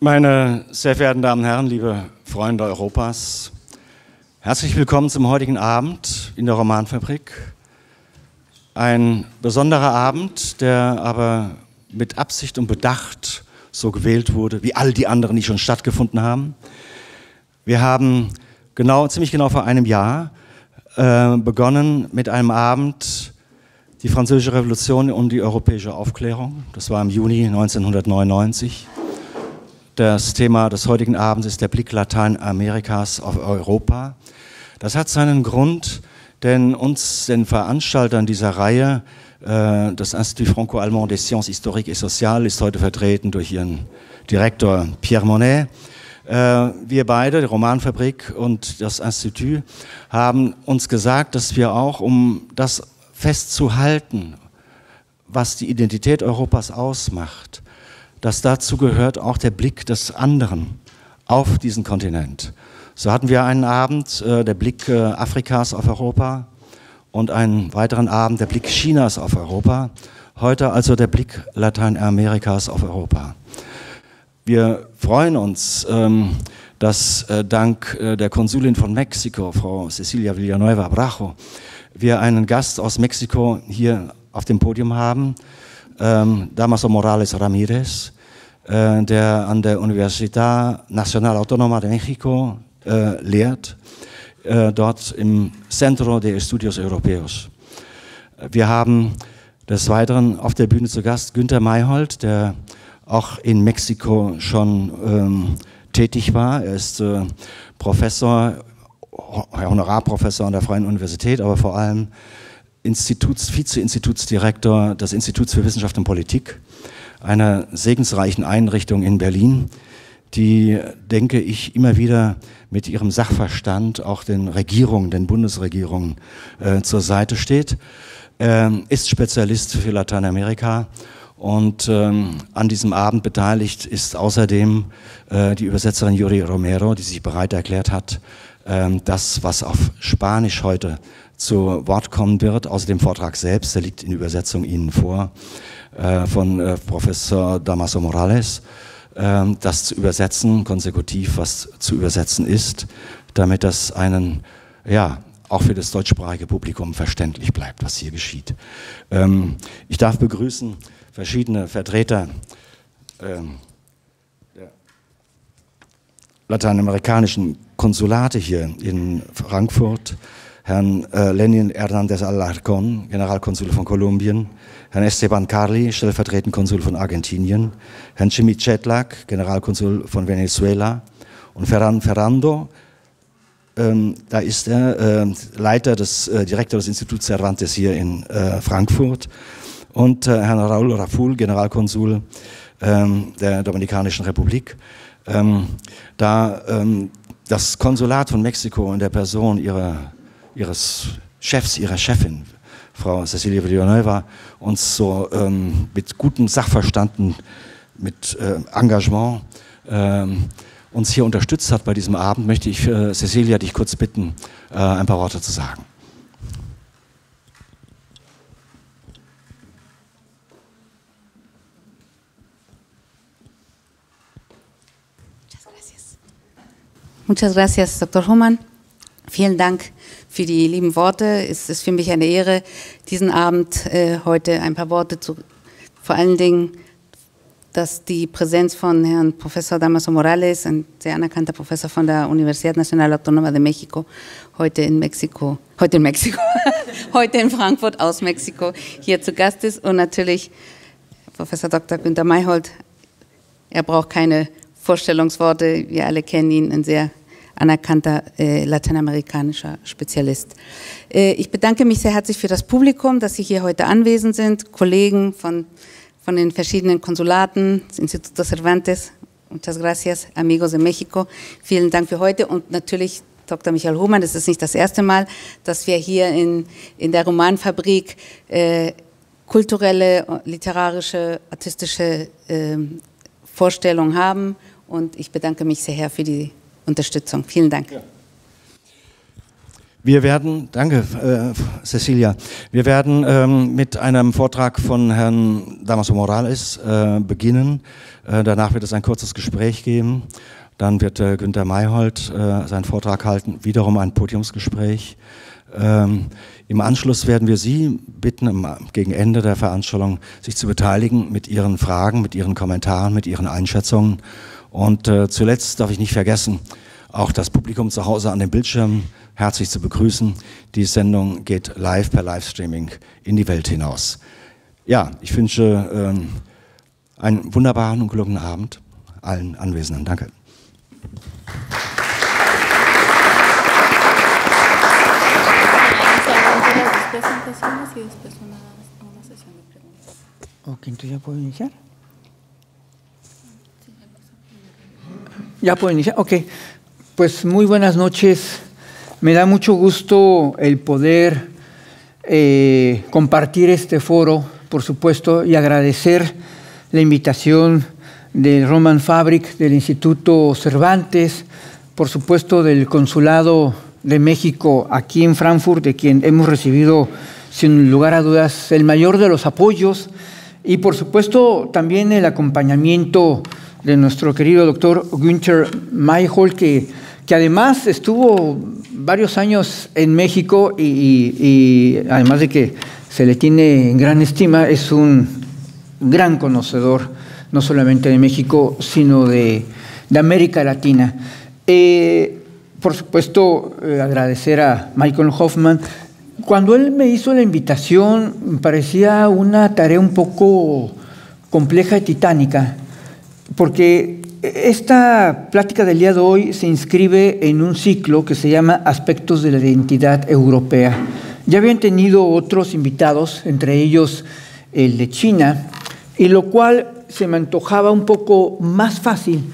Meine sehr verehrten Damen und Herren, liebe Freunde Europas, herzlich willkommen zum heutigen Abend in der Romanfabrik. Ein besonderer Abend, der aber mit Absicht und Bedacht so gewählt wurde, wie all die anderen, die schon stattgefunden haben. Wir haben ziemlich genau vor einem Jahr begonnen mit einem Abend, die Französische Revolution und die europäische Aufklärung. Das war im Juni 1999. Das Thema des heutigen Abends ist der Blick Lateinamerikas auf Europa. Das hat seinen Grund, denn uns, den Veranstaltern dieser Reihe, das Institut Franco-Allemand des Sciences Historiques et Sociales, ist heute vertreten durch ihren Direktor Pierre Monet. Wir beide, die Romanfabrik und das Institut, haben uns gesagt, dass wir auch, um das festzuhalten, was die Identität Europas ausmacht, dass dazu gehört auch der Blick des anderen auf diesen Kontinent. So hatten wir einen Abend, der Blick Afrikas auf Europa, und einen weiteren Abend, der Blick Chinas auf Europa. Heute also der Blick Lateinamerikas auf Europa. Wir freuen uns, dass dank der Konsulin von Mexiko, Frau Cecilia Villanueva Bracho, wir einen Gast aus Mexiko hier auf dem Podium haben, Damaso Morales Ramirez, der an der Universidad Nacional Autónoma de México lehrt, dort im Centro de Estudios Europeos. Wir haben des Weiteren auf der Bühne zu Gast Günther Mayhold, der auch in Mexiko schon tätig war. Er ist Professor, Honorarprofessor an der Freien Universität, aber vor allem Vize-Institutsdirektor des Instituts für Wissenschaft und Politik, einer segensreichen Einrichtung in Berlin, die, denke ich, immer wieder mit ihrem Sachverstand auch den Regierungen, den Bundesregierungen zur Seite steht, ist Spezialist für Lateinamerika und an diesem Abend beteiligt ist außerdem die Übersetzerin Yuri Romero, die sich bereit erklärt hat, das, was auf Spanisch heute zu Wort kommen wird, außer dem Vortrag selbst, der liegt in Übersetzung Ihnen vor, von Professor Damaso Morales, das zu übersetzen, konsekutiv, was zu übersetzen ist, damit das auch für das deutschsprachige Publikum verständlich bleibt, was hier geschieht. Ich darf begrüßen verschiedene Vertreter der lateinamerikanischen Konsulate hier in Frankfurt, Herrn Lenin Hernández Alarcón, Generalkonsul von Kolumbien, Herrn Esteban Carli, stellvertretender Konsul von Argentinien, Herrn Jimmy Chetlack, Generalkonsul von Venezuela, und Ferran Ferrando, da ist er, Direktor des Instituts Cervantes hier in Frankfurt, und Herrn Raúl Raful, Generalkonsul der Dominikanischen Republik. Das Konsulat von Mexiko in der Person ihres Chefs, ihrer Chefin, Frau Cecilia Villanueva, uns so mit gutem Sachverstand, mit Engagement uns hier unterstützt hat bei diesem Abend, möchte ich Cecilia dich kurz bitten, ein paar Worte zu sagen. Muchas gracias, Dr. Hohmann. Vielen Dank für die lieben Worte. Es ist für mich eine Ehre, diesen Abend heute ein paar Worte zu, vor allen Dingen, dass die Präsenz von Herrn Professor Damaso Morales, ein sehr anerkannter Professor von der Universidad Nacional Autónoma de México, heute in Frankfurt aus Mexiko hier zu Gast ist, und natürlich Professor Dr. Günther Mayhold. Er braucht keine Vorstellungsworte, wir alle kennen ihn, ein sehr anerkannter lateinamerikanischer Spezialist. Ich bedanke mich sehr herzlich für das Publikum, dass Sie hier heute anwesend sind, Kollegen von den verschiedenen Konsulaten, das Instituto Cervantes, muchas gracias, amigos de México, vielen Dank für heute, und natürlich Dr. Michael Hohmann. Es ist nicht das erste Mal, dass wir hier in der Romanfabrik kulturelle, literarische, artistische Vorstellungen haben, und ich bedanke mich sehr für die Unterstützung. Vielen Dank. Ja. Wir werden, danke Cecilia, wir werden mit einem Vortrag von Herrn Damaso Morales beginnen. Danach wird es ein kurzes Gespräch geben. Dann wird Günther Mayhold seinen Vortrag halten, wiederum ein Podiumsgespräch. Im Anschluss werden wir Sie bitten, gegen Ende der Veranstaltung sich zu beteiligen mit Ihren Fragen, mit Ihren Kommentaren, mit Ihren Einschätzungen. Und zuletzt darf ich nicht vergessen, auch das Publikum zu Hause an den Bildschirmen herzlich zu begrüßen. Die Sendung geht live per Livestreaming in die Welt hinaus. Ja, ich wünsche einen wunderbaren und gelungenen Abend allen Anwesenden. Danke. Ok, entonces ya puedo iniciar. Ya puedo iniciar. Ok, pues muy buenas noches. Me da mucho gusto el poder compartir este foro, por supuesto, y agradecer la invitación del Roman Fabric, del Instituto Cervantes, por supuesto del Consulado de México aquí en Frankfurt, de quien hemos recibido, sin lugar a dudas, el mayor de los apoyos, y por supuesto también el acompañamiento de nuestro querido doctor Günther Mayhold, que además estuvo varios años en México y además de que se le tiene en gran estima, es un gran conocedor, no solamente de México, sino de América Latina. Por supuesto, agradecer a Michael Hoffman. Cuando él me hizo la invitación, me parecía una tarea un poco compleja y titánica, porque esta plática del día de hoy se inscribe en un ciclo que se llama Aspectos de la Identidad Europea. Ya habían tenido otros invitados, entre ellos el de China, y lo cual se me antojaba un poco más fácil,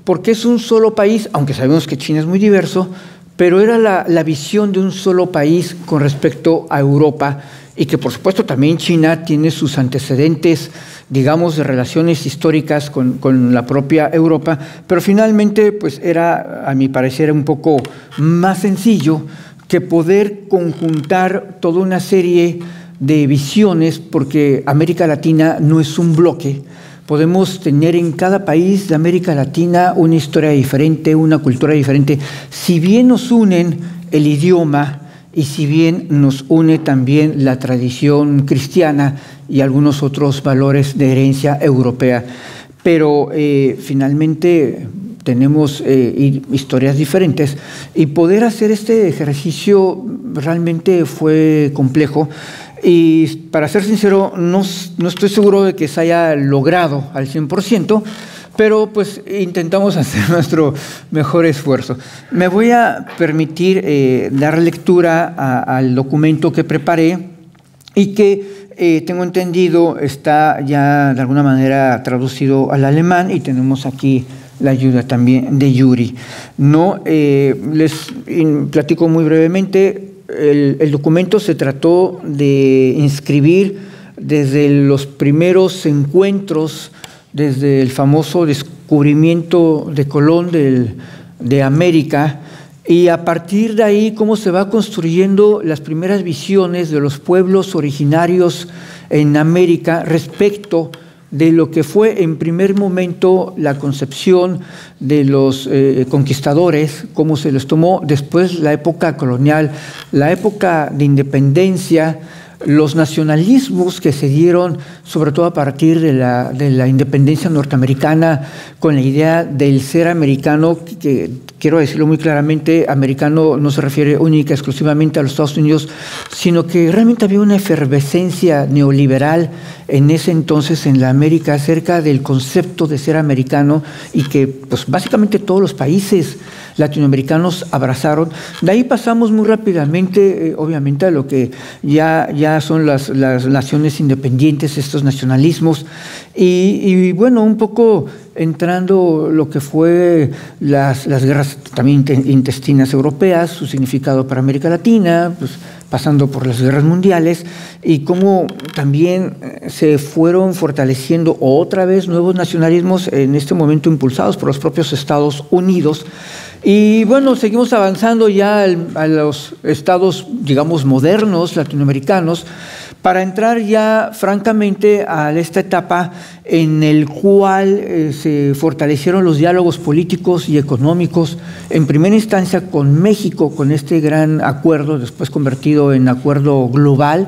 porque es un solo país, aunque sabemos que China es muy diverso, pero era la visión de un solo país con respecto a Europa, y que por supuesto también China tiene sus antecedentes, digamos, de relaciones históricas con la propia Europa, pero finalmente pues era, a mi parecer, un poco más sencillo que poder conjuntar toda una serie de visiones, porque América Latina no es un bloque. Podemos tener en cada país de América Latina una historia diferente, una cultura diferente, si bien nos unen el idioma y si bien nos une también la tradición cristiana y algunos otros valores de herencia europea. Pero finalmente tenemos historias diferentes, y poder hacer este ejercicio realmente fue complejo. Y para ser sincero, no estoy seguro de que se haya logrado al 100%, pero pues intentamos hacer nuestro mejor esfuerzo. Me voy a permitir dar lectura al documento que preparé y que tengo entendido está ya de alguna manera traducido al alemán, y tenemos aquí la ayuda también de Yuri. No, les platico muy brevemente. El documento se trató de inscribir desde los primeros encuentros, desde el famoso descubrimiento de Colón de América, y a partir de ahí cómo se va construyendo las primeras visiones de los pueblos originarios en América respecto de lo que fue en primer momento la concepción de los conquistadores, cómo se les tomó después la época colonial, la época de independencia, los nacionalismos que se dieron sobre todo a partir de la independencia norteamericana, con la idea del ser americano, que quiero decirlo muy claramente, americano no se refiere única exclusivamente a los Estados Unidos, sino que realmente había una efervescencia neoliberal en ese entonces en la América acerca del concepto de ser americano, y que pues básicamente todos los países latinoamericanos abrazaron. De ahí pasamos muy rápidamente, obviamente, a lo que ya son las naciones independientes, estos nacionalismos, y bueno, un poco entrando lo que fue las guerras también intestinas europeas, su significado para América Latina, pues pasando por las guerras mundiales, y cómo también se fueron fortaleciendo otra vez nuevos nacionalismos, en este momento impulsados por los propios Estados Unidos. Y bueno, seguimos avanzando ya a los estados, digamos, modernos, latinoamericanos, para entrar ya francamente a esta etapa en el cual se fortalecieron los diálogos políticos y económicos, en primera instancia con México, con este gran acuerdo, después convertido en acuerdo global,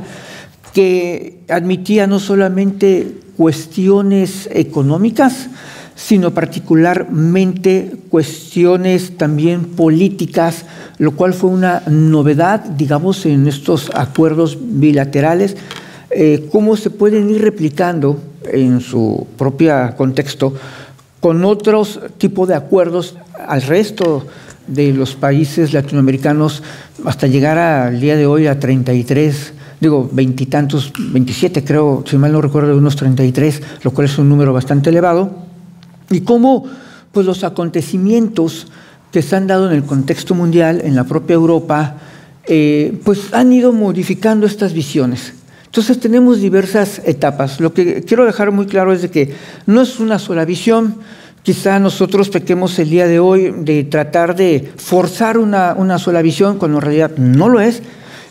que admitía no solamente cuestiones económicas, sino particularmente cuestiones también políticas, lo cual fue una novedad, digamos, en estos acuerdos bilaterales, cómo se pueden ir replicando en su propio contexto con otros tipos de acuerdos al resto de los países latinoamericanos, hasta llegar al día de hoy a 33, digo, veintitantos, 27 creo, si mal no recuerdo, unos 33, lo cual es un número bastante elevado. Y cómo pues, los acontecimientos que se han dado en el contexto mundial, en la propia Europa, pues han ido modificando estas visiones. Entonces tenemos diversas etapas. Lo que quiero dejar muy claro es de que no es una sola visión. Quizá nosotros pequemos el día de hoy de tratar de forzar una sola visión, cuando en realidad no lo es.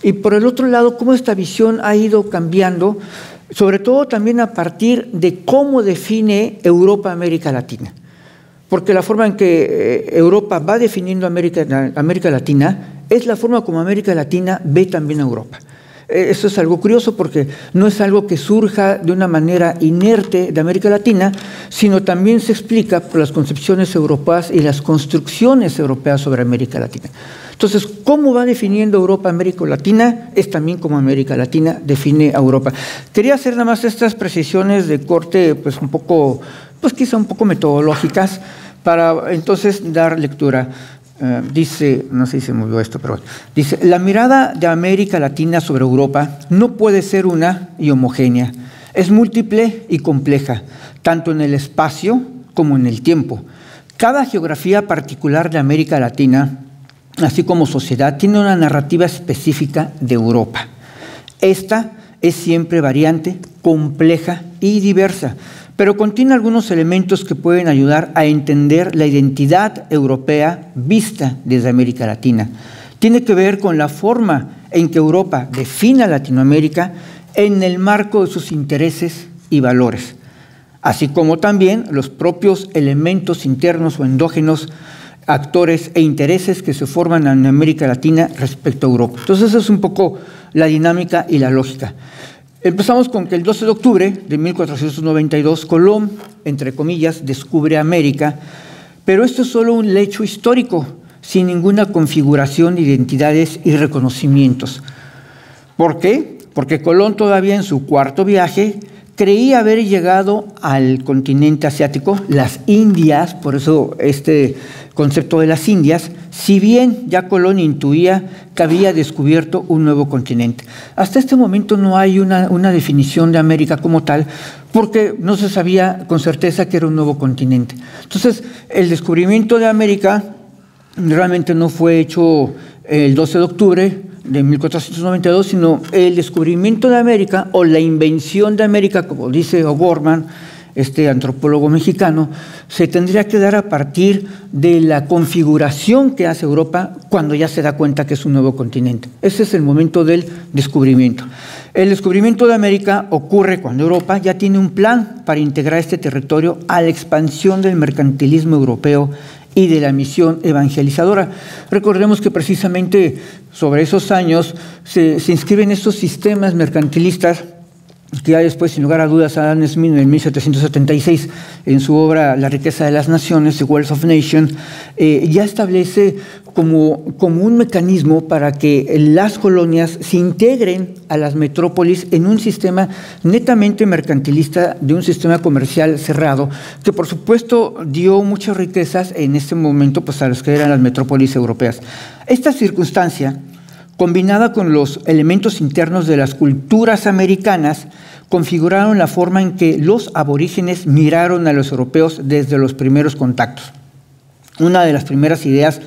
Y por el otro lado, cómo esta visión ha ido cambiando, sobre todo también a partir de cómo define Europa América Latina. Porque la forma en que Europa va definiendo América Latina es la forma como América Latina ve también a Europa. Eso es algo curioso porque no es algo que surja de una manera inerte de América Latina, sino también se explica por las concepciones europeas y las construcciones europeas sobre América Latina. Entonces, ¿cómo va definiendo Europa América Latina? Es también como América Latina define a Europa. Quería hacer nada más estas precisiones de corte, pues un poco, pues quizá un poco metodológicas, para entonces dar lectura. Dice, no sé si se movió esto, pero bueno, dice, la mirada de América Latina sobre Europa no puede ser una y homogénea, es múltiple y compleja, tanto en el espacio como en el tiempo. Cada geografía particular de América Latina, así como sociedad, tiene una narrativa específica de Europa. Esta es siempre variante, compleja y diversa, pero contiene algunos elementos que pueden ayudar a entender la identidad europea vista desde América Latina. Tiene que ver con la forma en que Europa define a Latinoamérica en el marco de sus intereses y valores, así como también los propios elementos internos o endógenos, actores e intereses que se forman en América Latina respecto a Europa. Entonces, esa es un poco la dinámica y la lógica. Empezamos con que el 12 de octubre de 1492, Colón, entre comillas, descubre América, pero esto es solo un hecho histórico, sin ninguna configuración de identidades y reconocimientos. ¿Por qué? Porque Colón todavía en su cuarto viaje creía haber llegado al continente asiático, las Indias, por eso este concepto de las Indias, si bien ya Colón intuía que había descubierto un nuevo continente. Hasta este momento no hay una definición de América como tal, porque no se sabía con certeza que era un nuevo continente. Entonces, el descubrimiento de América realmente no fue hecho el 12 de octubre de 1492, sino el descubrimiento de América o la invención de América, como dice O'Gorman, este antropólogo mexicano, se tendría que dar a partir de la configuración que hace Europa cuando ya se da cuenta que es un nuevo continente. Ese es el momento del descubrimiento. El descubrimiento de América ocurre cuando Europa ya tiene un plan para integrar este territorio a la expansión del mercantilismo europeo y de la misión evangelizadora. Recordemos que precisamente sobre esos años se inscriben estos sistemas mercantilistas que ya después, sin lugar a dudas, Adam Smith en 1776, en su obra La riqueza de las naciones, The Wealth of Nations, ya establece como un mecanismo para que las colonias se integren a las metrópolis en un sistema netamente mercantilista, de un sistema comercial cerrado, que por supuesto dio muchas riquezas en este momento pues, a los que eran las metrópolis europeas. Esta circunstancia, combinada con los elementos internos de las culturas americanas, configuraron la forma en que los aborígenes miraron a los europeos desde los primeros contactos. Una de las primeras ideas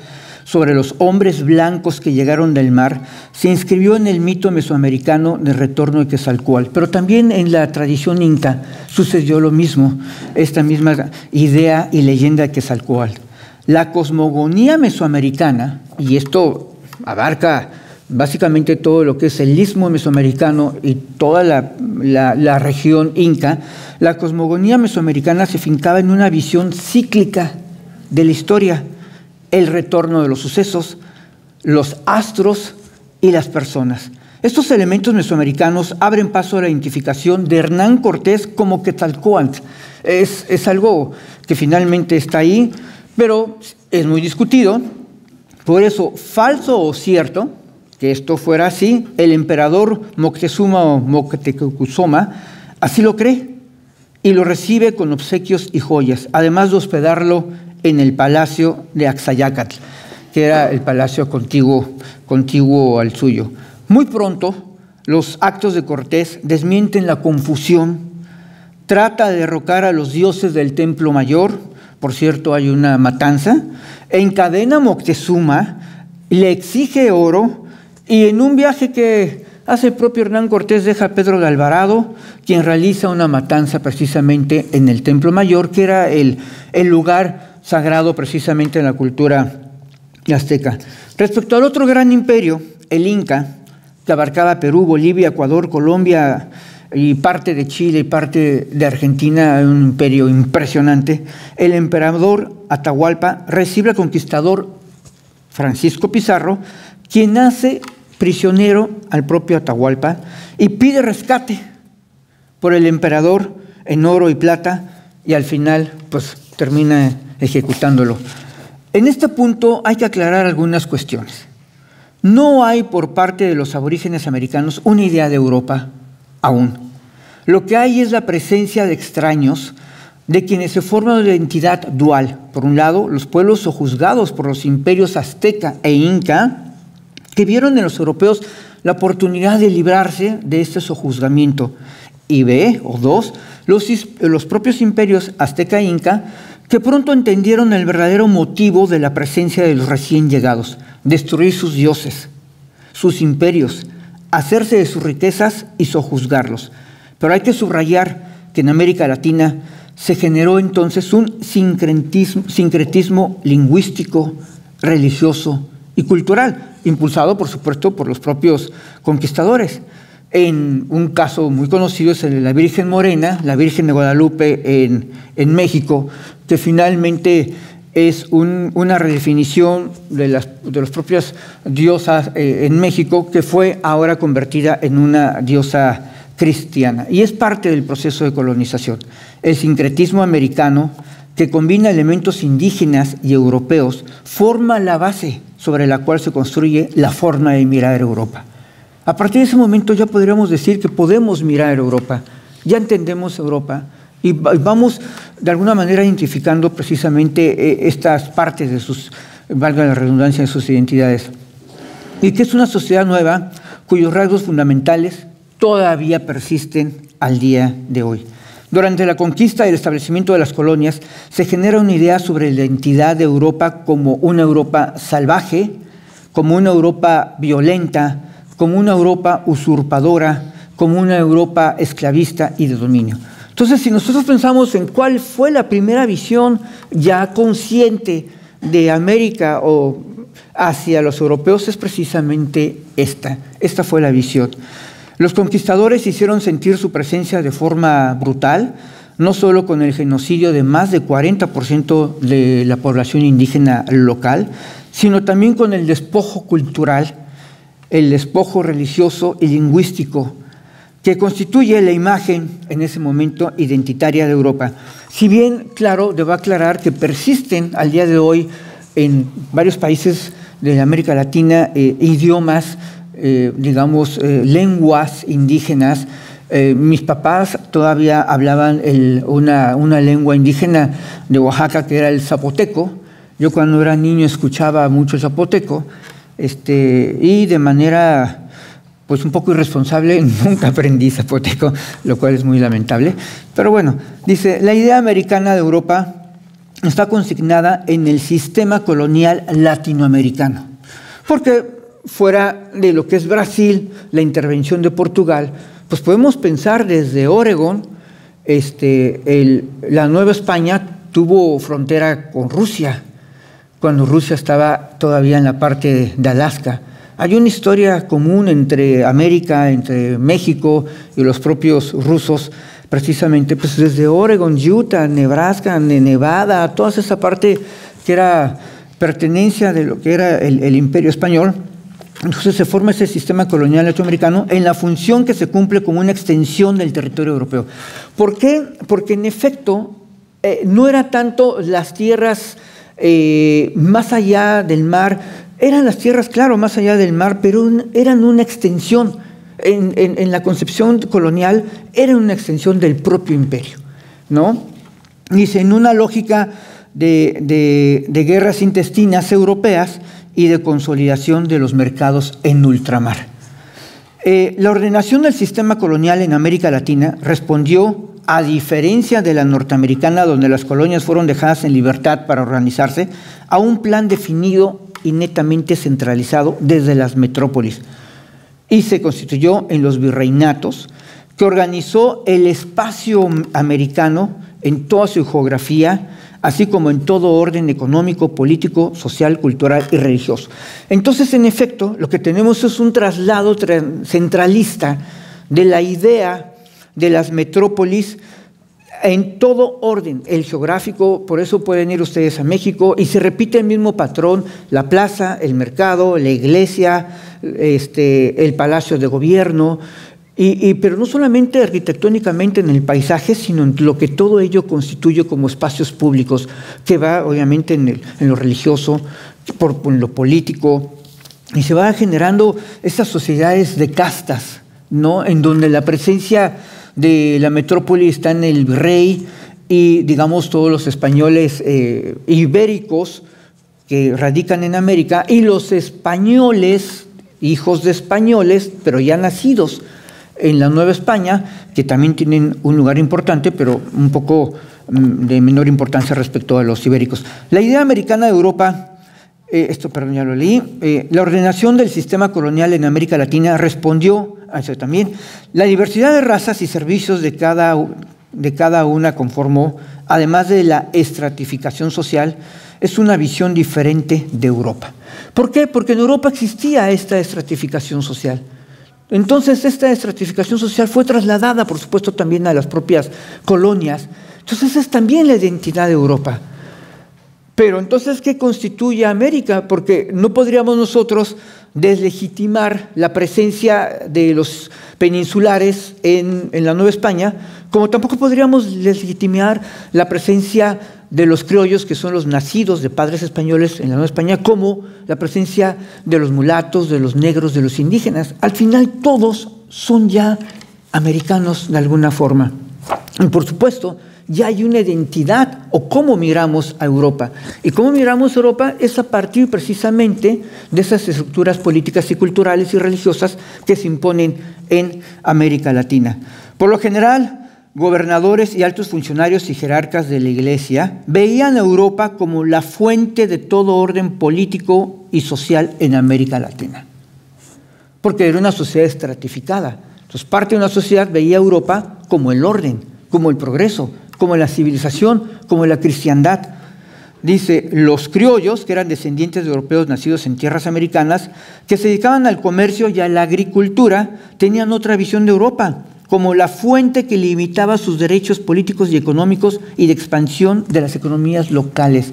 sobre los hombres blancos que llegaron del mar se inscribió en el mito mesoamericano del retorno de Quetzalcóatl, pero también en la tradición inca sucedió lo mismo, esta misma idea y leyenda de Quetzalcóatl. La cosmogonía mesoamericana, y esto abarca básicamente todo lo que es el istmo mesoamericano y toda la región inca, la cosmogonía mesoamericana se fincaba en una visión cíclica de la historia, el retorno de los sucesos, los astros y las personas. Estos elementos mesoamericanos abren paso a la identificación de Hernán Cortés como Quetzalcóatl. Es algo que finalmente está ahí, pero es muy discutido. Por eso, falso o cierto, que esto fuera así, el emperador Moctezuma o Moctezuma así lo cree y lo recibe con obsequios y joyas, además de hospedarlo en el palacio de Axayácatl, que era el palacio contiguo al suyo. Muy pronto, los actos de Cortés desmienten la confusión, trata de derrocar a los dioses del Templo Mayor, por cierto, hay una matanza, encadena a Moctezuma, le exige oro, y en un viaje que hace el propio Hernán Cortés deja a Pedro de Alvarado, quien realiza una matanza precisamente en el Templo Mayor, que era el lugar sagrado precisamente en la cultura azteca. Respecto al otro gran imperio, el Inca, que abarcaba Perú, Bolivia, Ecuador, Colombia y parte de Chile y parte de Argentina, un imperio impresionante, el emperador Atahualpa recibe al conquistador Francisco Pizarro, quien hace prisionero al propio Atahualpa y pide rescate por el emperador en oro y plata, y al final pues termina ejecutándolo. En este punto hay que aclarar algunas cuestiones. No hay por parte de los aborígenes americanos una idea de Europa aún. Lo que hay es la presencia de extraños, de quienes se forma una identidad dual. Por un lado, los pueblos sojuzgados por los imperios azteca e inca, que vieron en los europeos la oportunidad de librarse de este sojuzgamiento. Y dos, los propios imperios azteca e inca, que pronto entendieron el verdadero motivo de la presencia de los recién llegados: destruir sus dioses, sus imperios, hacerse de sus riquezas y sojuzgarlos. Pero hay que subrayar que en América Latina se generó entonces un sincretismo lingüístico, religioso y cultural, impulsado, por supuesto, por los propios conquistadores. En un caso muy conocido es el de la Virgen Morena, la Virgen de Guadalupe en México, que finalmente es una redefinición de las propias diosas en México, que fue ahora convertida en una diosa cristiana, y es parte del proceso de colonización. El sincretismo americano, que combina elementos indígenas y europeos, forma la base sobre la cual se construye la forma de mirar Europa. A partir de ese momento ya podríamos decir que podemos mirar Europa, ya entendemos Europa y vamos de alguna manera identificando precisamente estas partes de sus, valga la redundancia, de sus identidades. Y que es una sociedad nueva cuyos rasgos fundamentales todavía persisten al día de hoy. Durante la conquista y el establecimiento de las colonias se genera una idea sobre la identidad de Europa como una Europa salvaje, como una Europa violenta, como una Europa usurpadora, como una Europa esclavista y de dominio. Entonces, si nosotros pensamos en cuál fue la primera visión ya consciente de América o hacia los europeos, es precisamente esta. Esta fue la visión. Los conquistadores hicieron sentir su presencia de forma brutal, no solo con el genocidio de más de 40% de la población indígena local, sino también con el despojo cultural, el despojo religioso y lingüístico, que constituye la imagen en ese momento identitaria de Europa. Si bien, claro, debo aclarar que persisten al día de hoy en varios países de América Latina idiomas, lenguas indígenas. Mis papás todavía hablaban una lengua indígena de Oaxaca, que era el zapoteco. Yo cuando era niño escuchaba mucho el zapoteco, y de manera pues un poco irresponsable nunca aprendí zapoteco, lo cual es muy lamentable. Pero bueno, dice, la idea americana de Europa está consignada en el sistema colonial latinoamericano, porque fuera de lo que es Brasil, la intervención de Portugal, pues podemos pensar desde Oregón, la Nueva España tuvo frontera con Rusia, cuando Rusia estaba todavía en la parte de Alaska. Hay una historia común entre América, entre México y los propios rusos, precisamente pues desde Oregon, Utah, Nebraska, Nevada, toda esa parte que era pertenencia de lo que era el Imperio Español. Entonces se forma ese sistema colonial latinoamericano en la función que se cumple como una extensión del territorio europeo. ¿Por qué? Porque en efecto no era tanto las tierras más allá del mar, eran las tierras, claro, más allá del mar, pero eran una extensión, en la concepción colonial, eran una extensión del propio imperio, ¿no? Dice, en una lógica de guerras intestinas europeas y de consolidación de los mercados en ultramar. La ordenación del sistema colonial en América Latina respondió, a diferencia de la norteamericana, donde las colonias fueron dejadas en libertad para organizarse, a un plan definido y netamente centralizado desde las metrópolis, y se constituyó en los virreinatos, que organizó el espacio americano en toda su geografía, así como en todo orden económico, político, social, cultural y religioso. Entonces, en efecto, lo que tenemos es un traslado centralista de la idea de las metrópolis en todo orden, el geográfico. Por eso pueden ir ustedes a México y se repite el mismo patrón: la plaza, el mercado, la iglesia, el palacio de gobierno, pero no solamente arquitectónicamente en el paisaje, sino en lo que todo ello constituye como espacios públicos, que va obviamente en lo religioso, en lo político, y se va generando estas sociedades de castas, ¿no? En donde la presencia de la metrópoli está en el virrey y, digamos, todos los españoles ibéricos que radican en América, y los españoles, hijos de españoles, pero ya nacidos en la Nueva España, que también tienen un lugar importante, pero un poco de menor importancia respecto a los ibéricos. La idea americana de Europa, perdón, ya lo leí, la ordenación del sistema colonial en América Latina respondió a eso también. La diversidad de razas y servicios de cada una conformó, además de la estratificación social, es una visión diferente de Europa. ¿Por qué? Porque en Europa existía esta estratificación social. Entonces, esta estratificación social fue trasladada, por supuesto, también a las propias colonias. Entonces, esa es también la identidad de Europa. Pero entonces, ¿qué constituye América? Porque no podríamos nosotros deslegitimar la presencia de los peninsulares en la Nueva España, como tampoco podríamos deslegitimar la presencia de los criollos, que son los nacidos de padres españoles en la Nueva España, como la presencia de los mulatos, de los negros, de los indígenas. Al final todos son ya americanos de alguna forma. Y por supuesto, ya hay una identidad, o cómo miramos a Europa. Y cómo miramos a Europa es a partir precisamente de esas estructuras políticas y culturales y religiosas que se imponen en América Latina. Por lo general, gobernadores y altos funcionarios y jerarcas de la Iglesia veían a Europa como la fuente de todo orden político y social en América Latina, porque era una sociedad estratificada. Entonces, parte de una sociedad veía a Europa como el orden, como el progreso, como la civilización, como la cristiandad. Dice, los criollos, que eran descendientes de europeos nacidos en tierras americanas, que se dedicaban al comercio y a la agricultura, tenían otra visión de Europa, como la fuente que limitaba sus derechos políticos y económicos y de expansión de las economías locales,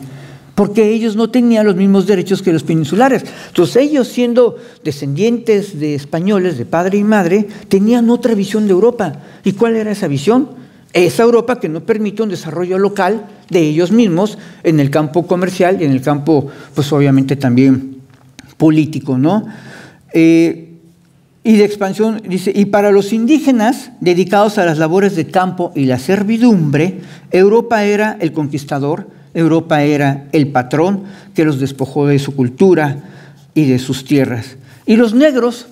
porque ellos no tenían los mismos derechos que los peninsulares. Entonces, ellos, siendo descendientes de españoles, de padre y madre, tenían otra visión de Europa. ¿Y cuál era esa visión? Esa Europa que no permite un desarrollo local de ellos mismos en el campo comercial y en el campo, pues obviamente también político, ¿no? Y de expansión, dice, y para los indígenas dedicados a las labores de campo y la servidumbre, Europa era el conquistador, Europa era el patrón que los despojó de su cultura y de sus tierras. Y los negros,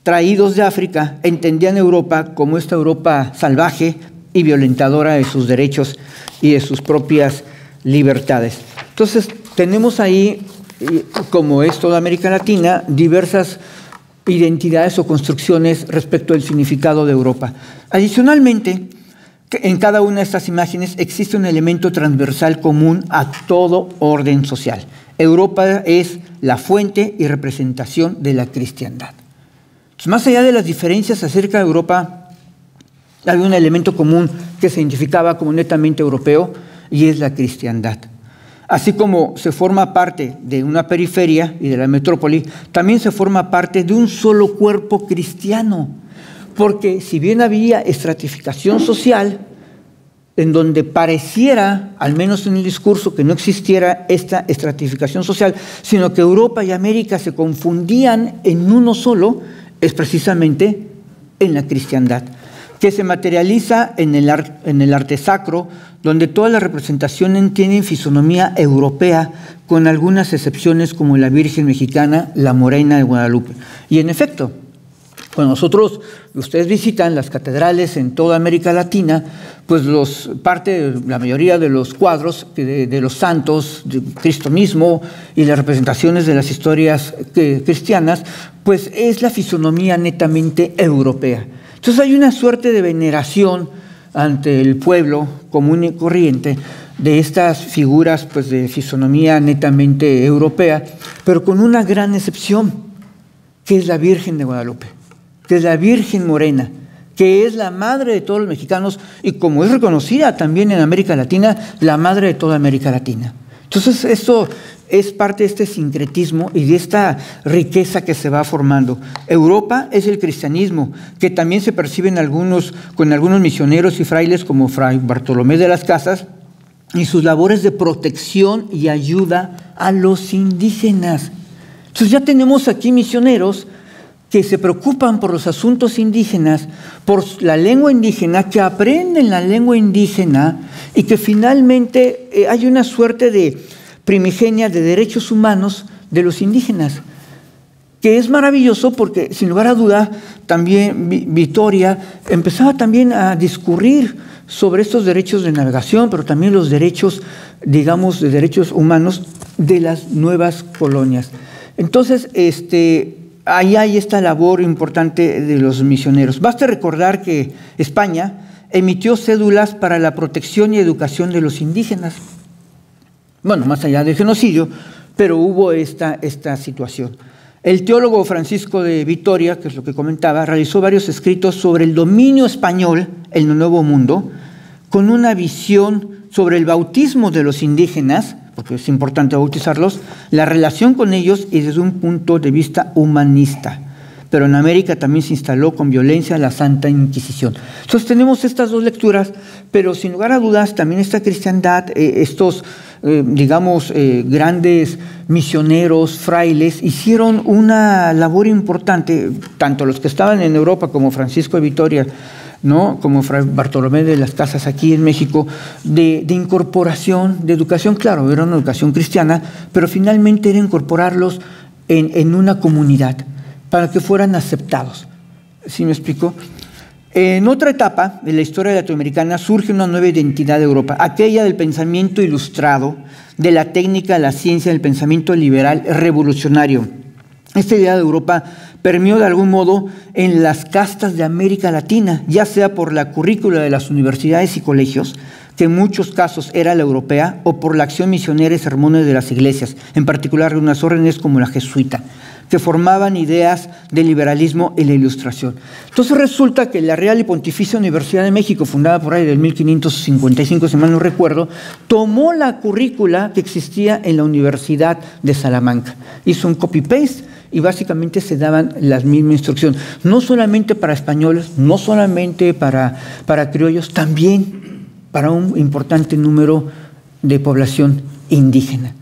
traídos de África, entendían Europa como esta Europa salvaje y violentadora de sus derechos y de sus propias libertades. Entonces, tenemos ahí, como es toda América Latina, diversas identidades o construcciones respecto al significado de Europa. Adicionalmente, en cada una de estas imágenes existe un elemento transversal común a todo orden social. Europa es la fuente y representación de la cristiandad. Entonces, más allá de las diferencias acerca de Europa, había un elemento común que se identificaba como netamente europeo, y es la cristiandad. Así como se forma parte de una periferia y de la metrópoli, también se forma parte de un solo cuerpo cristiano, porque si bien había estratificación social, en donde pareciera, al menos en el discurso, que no existiera esta estratificación social, sino que Europa y América se confundían en uno solo, es precisamente en la cristiandad, que se materializa en el arte sacro, donde todas las representaciones tienen fisonomía europea, con algunas excepciones como la Virgen Mexicana, la Morena de Guadalupe. Y en efecto, cuando ustedes visitan las catedrales en toda América Latina, pues la mayoría de los cuadros de los santos, de Cristo mismo y las representaciones de las historias cristianas, pues es la fisonomía netamente europea. Entonces hay una suerte de veneración ante el pueblo común y corriente de estas figuras pues, de fisonomía netamente europea, pero con una gran excepción, que es la Virgen de Guadalupe, que es la Virgen Morena, que es la madre de todos los mexicanos y como es reconocida también en América Latina, la madre de toda América Latina. Entonces esto es parte de este sincretismo y de esta riqueza que se va formando. Europa es el cristianismo, que también se perciben con algunos misioneros y frailes como Fray Bartolomé de las Casas y sus labores de protección y ayuda a los indígenas. Entonces ya tenemos aquí misioneros que se preocupan por los asuntos indígenas, por la lengua indígena, que aprenden la lengua indígena y que finalmente hay una suerte de primigenia de derechos humanos de los indígenas, que es maravilloso porque, sin lugar a duda, también Vitoria empezaba también a discurrir sobre estos derechos de navegación, pero también los derechos, digamos, de derechos humanos de las nuevas colonias. Entonces, ahí hay esta labor importante de los misioneros. Basta recordar que España emitió cédulas para la protección y educación de los indígenas. Bueno, más allá del genocidio, pero hubo esta situación. El teólogo Francisco de Vitoria, que es lo que comentaba, realizó varios escritos sobre el dominio español en el Nuevo Mundo, con una visión sobre el bautismo de los indígenas, porque es importante bautizarlos, la relación con ellos y desde un punto de vista humanista. Pero en América también se instaló con violencia la Santa Inquisición. Entonces tenemos estas dos lecturas, pero sin lugar a dudas también esta cristiandad, estos grandes misioneros, frailes, hicieron una labor importante, tanto los que estaban en Europa como Francisco de Vitoria, ¿no? Como Fray Bartolomé de las Casas aquí en México, de incorporación, de educación, claro, era una educación cristiana, pero finalmente era incorporarlos en una comunidad para que fueran aceptados. ¿Sí me explico? En otra etapa de la historia latinoamericana surge una nueva identidad de Europa, aquella del pensamiento ilustrado, de la técnica, la ciencia, del pensamiento liberal revolucionario. Esta idea de Europa permeó de algún modo en las castas de América Latina, ya sea por la currícula de las universidades y colegios, que en muchos casos era la europea, o por la acción misionera y sermones de las iglesias, en particular de unas órdenes como la jesuita, que formaban ideas del liberalismo y la ilustración. Entonces resulta que la Real y Pontificia Universidad de México, fundada por ahí del 1555, si mal no recuerdo, tomó la currícula que existía en la Universidad de Salamanca. Hizo un copy-paste y básicamente se daban las mismas instrucciones, no solamente para españoles, no solamente para criollos, también para un importante número de población indígena.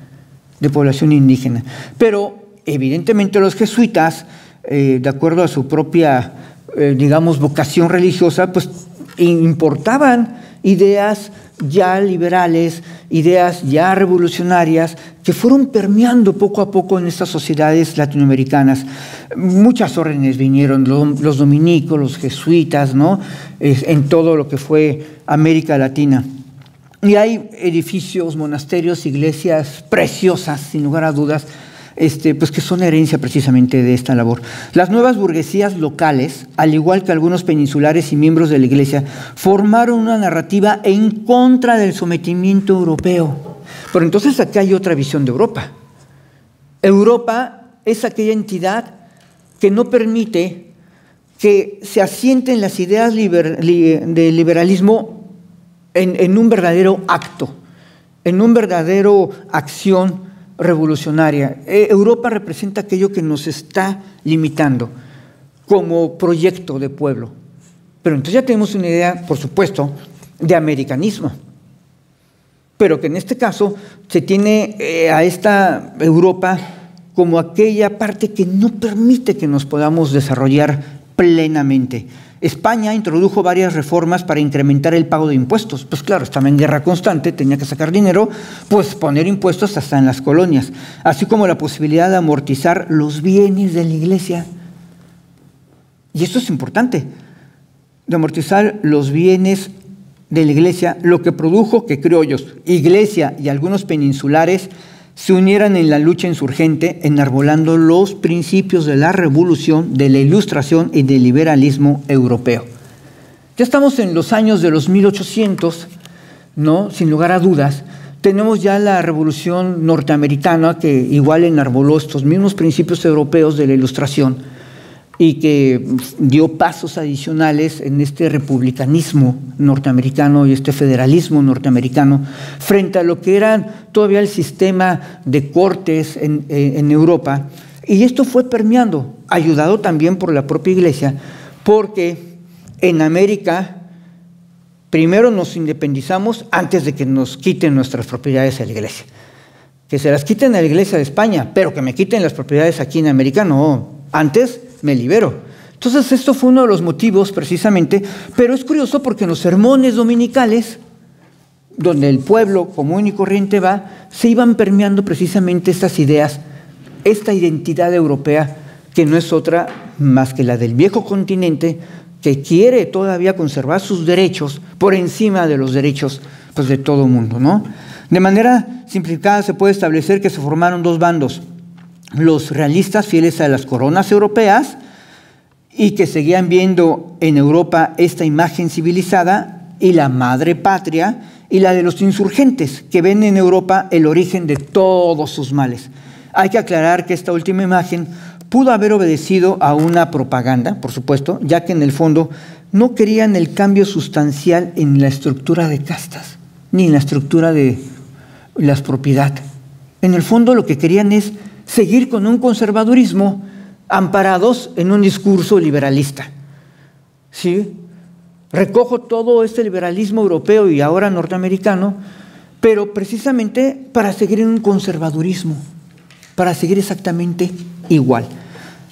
Pero evidentemente los jesuitas, de acuerdo a su propia, vocación religiosa, pues importaban ideas ya liberales, ideas ya revolucionarias, que fueron permeando poco a poco en estas sociedades latinoamericanas. Muchas órdenes vinieron, los dominicos, los jesuitas, ¿no? En todo lo que fue América Latina. Y hay edificios, monasterios, iglesias preciosas, sin lugar a dudas, pues que son herencia precisamente de esta labor. Las nuevas burguesías locales, al igual que algunos peninsulares y miembros de la Iglesia, formaron una narrativa en contra del sometimiento europeo. Pero entonces acá hay otra visión de Europa. Europa es aquella entidad que no permite que se asienten las ideas de liberalismo en un verdadero acto, en un verdadero acción revolucionaria. Europa representa aquello que nos está limitando como proyecto de pueblo. Pero entonces ya tenemos una idea, por supuesto, de americanismo. Pero que en este caso se tiene a esta Europa como aquella parte que no permite que nos podamos desarrollar plenamente. España introdujo varias reformas para incrementar el pago de impuestos. Pues claro, estaba en guerra constante, tenía que sacar dinero, pues poner impuestos hasta en las colonias, así como la posibilidad de amortizar los bienes de la Iglesia. Y esto es importante, de amortizar los bienes de la Iglesia, lo que produjo que criollos, Iglesia y algunos peninsulares se unieran en la lucha insurgente, enarbolando los principios de la revolución, de la ilustración y del liberalismo europeo. Ya estamos en los años de los 1800, ¿no? Sin lugar a dudas. Tenemos ya la revolución norteamericana que igual enarboló estos mismos principios europeos de la ilustración y que dio pasos adicionales en este republicanismo norteamericano y este federalismo norteamericano frente a lo que era todavía el sistema de cortes en Europa. Y esto fue permeando, ayudado también por la propia Iglesia, porque en América primero nos independizamos antes de que nos quiten nuestras propiedades a la Iglesia. Que se las quiten a la Iglesia de España, pero que me quiten las propiedades aquí en América, no, antes me libero. Entonces esto fue uno de los motivos precisamente, pero es curioso porque en los sermones dominicales, donde el pueblo común y corriente va, se iban permeando precisamente estas ideas, esta identidad europea que no es otra más que la del viejo continente que quiere todavía conservar sus derechos por encima de los derechos pues, de todo el mundo, ¿no? De manera simplificada se puede establecer que se formaron dos bandos: los realistas fieles a las coronas europeas y que seguían viendo en Europa esta imagen civilizada, y la madre patria, y la de los insurgentes que ven en Europa el origen de todos sus males. Hay que aclarar que esta última imagen pudo haber obedecido a una propaganda, por supuesto, ya que en el fondo no querían el cambio sustancial en la estructura de castas, ni en la estructura de las propiedades. En el fondo lo que querían es seguir con un conservadurismo amparados en un discurso liberalista. ¿Sí? Recojo todo este liberalismo europeo y ahora norteamericano, pero precisamente para seguir en un conservadurismo, para seguir exactamente igual.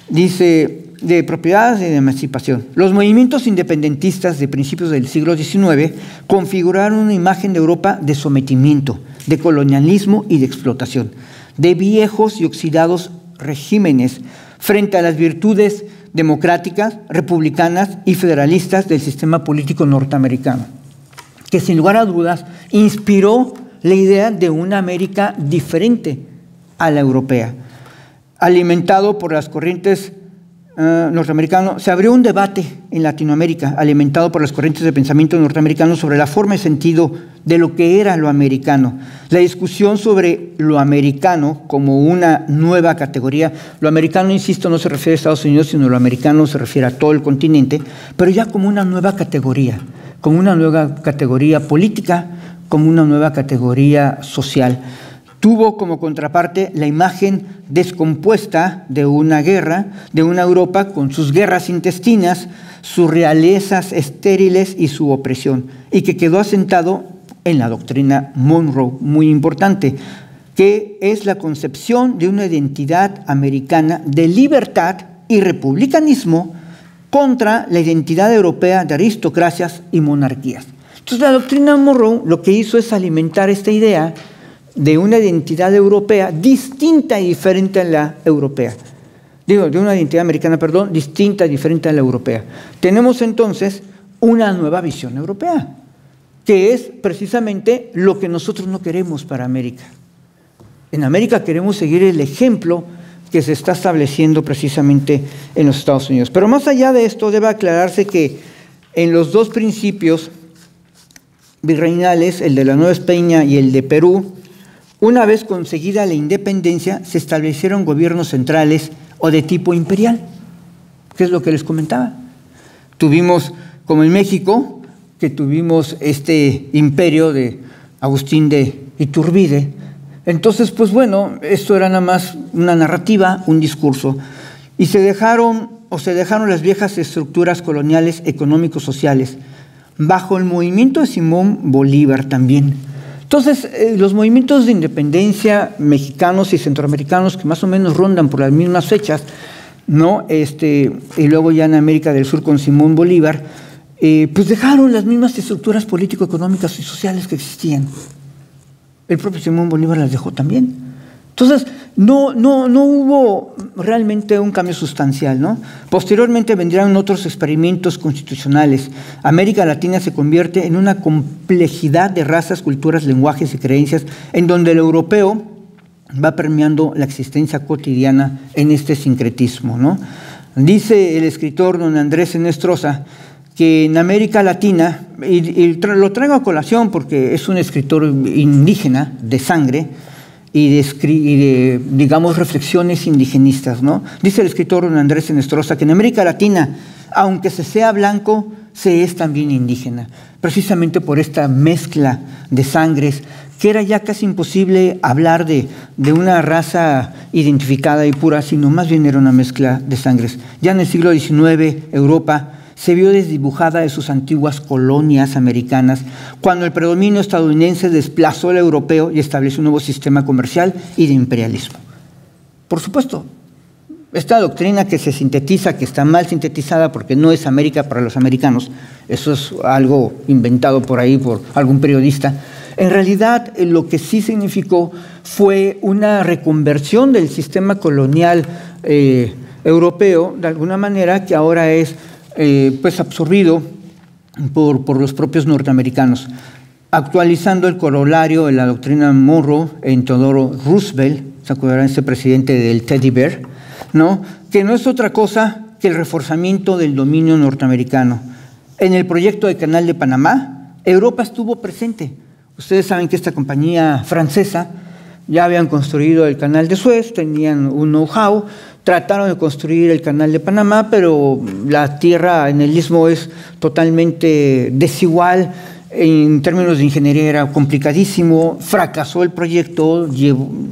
Dice, de propiedades y de emancipación. Los movimientos independentistas de principios del siglo XIX configuraron una imagen de Europa de sometimiento, de colonialismo y de explotación, de viejos y oxidados regímenes frente a las virtudes democráticas, republicanas y federalistas del sistema político norteamericano, que sin lugar a dudas inspiró la idea de una América diferente a la europea. Alimentado por las corrientes norteamericanas, se abrió un debate en Latinoamérica, alimentado por las corrientes de pensamiento norteamericanos sobre la forma y sentido de lo que era lo americano. La discusión sobre lo americano como una nueva categoría. Lo americano, insisto, no se refiere a Estados Unidos, sino lo americano se refiere a todo el continente, pero ya como una nueva categoría política, como una nueva categoría social. Tuvo como contraparte la imagen descompuesta de una guerra, de una Europa con sus guerras intestinas, sus realezas estériles y su opresión, y que quedó asentado en la doctrina Monroe, muy importante, que es la concepción de una identidad americana de libertad y republicanismo contra la identidad europea de aristocracias y monarquías. Entonces la doctrina Monroe lo que hizo es alimentar esta idea de una identidad europea distinta y diferente a la europea. De una identidad americana, perdón, distinta y diferente a la europea. Tenemos entonces una nueva visión europea, que es precisamente lo que nosotros no queremos para América. En América queremos seguir el ejemplo que se está estableciendo precisamente en los Estados Unidos. Pero más allá de esto, debe aclararse que en los dos principios virreinales, el de la Nueva España y el de Perú, Una vez conseguida la independencia, se establecieron gobiernos centrales o de tipo imperial, que es lo que les comentaba. Tuvimos, como en México, que tuvimos este imperio de Agustín de Iturbide. Entonces, pues bueno, esto era nada más una narrativa, un discurso. Y se dejaron las viejas estructuras coloniales económico-sociales bajo el movimiento de Simón Bolívar también. Entonces, los movimientos de independencia mexicanos y centroamericanos que más o menos rondan por las mismas fechas, ¿no? Y luego ya en América del Sur con Simón Bolívar, pues dejaron las mismas estructuras político-económicas y sociales que existían. El propio Simón Bolívar las dejó también. Entonces, no hubo realmente un cambio sustancial, ¿no? Posteriormente vendrán otros experimentos constitucionales. América Latina se convierte en una complejidad de razas, culturas, lenguajes y creencias, en donde el europeo va permeando la existencia cotidiana en este sincretismo, ¿no? Dice el escritor don Andrés Enestrosa que en América Latina, y lo traigo a colación porque es un escritor indígena de sangre, y de, digamos, reflexiones indigenistas, ¿no? Dice el escritor don Andrés Enestrosa que en América Latina, aunque se sea blanco, se es también indígena, precisamente por esta mezcla de sangres, que era ya casi imposible hablar de una raza identificada y pura, sino más bien era una mezcla de sangres. Ya en el siglo XIX, Europa se vio desdibujada de sus antiguas colonias americanas, cuando el predominio estadounidense desplazó al europeo y estableció un nuevo sistema comercial y de imperialismo. Por supuesto, esta doctrina que se sintetiza, que está mal sintetizada porque no es América para los americanos, eso es algo inventado por ahí por algún periodista, en realidad lo que sí significó fue una reconversión del sistema colonial europeo, de alguna manera, que ahora es pues absorbido por los propios norteamericanos, actualizando el corolario de la doctrina Monroe en Theodore Roosevelt, ¿se acuerdan? Ese presidente del Teddy Bear, ¿no? Que no es otra cosa que el reforzamiento del dominio norteamericano. En el proyecto del Canal de Panamá, Europa estuvo presente. Ustedes saben que esta compañía francesa ya habían construido el Canal de Suez, tenían un know-how, trataron de construir el Canal de Panamá, pero la tierra en el istmo es totalmente desigual, en términos de ingeniería era complicadísimo, fracasó el proyecto,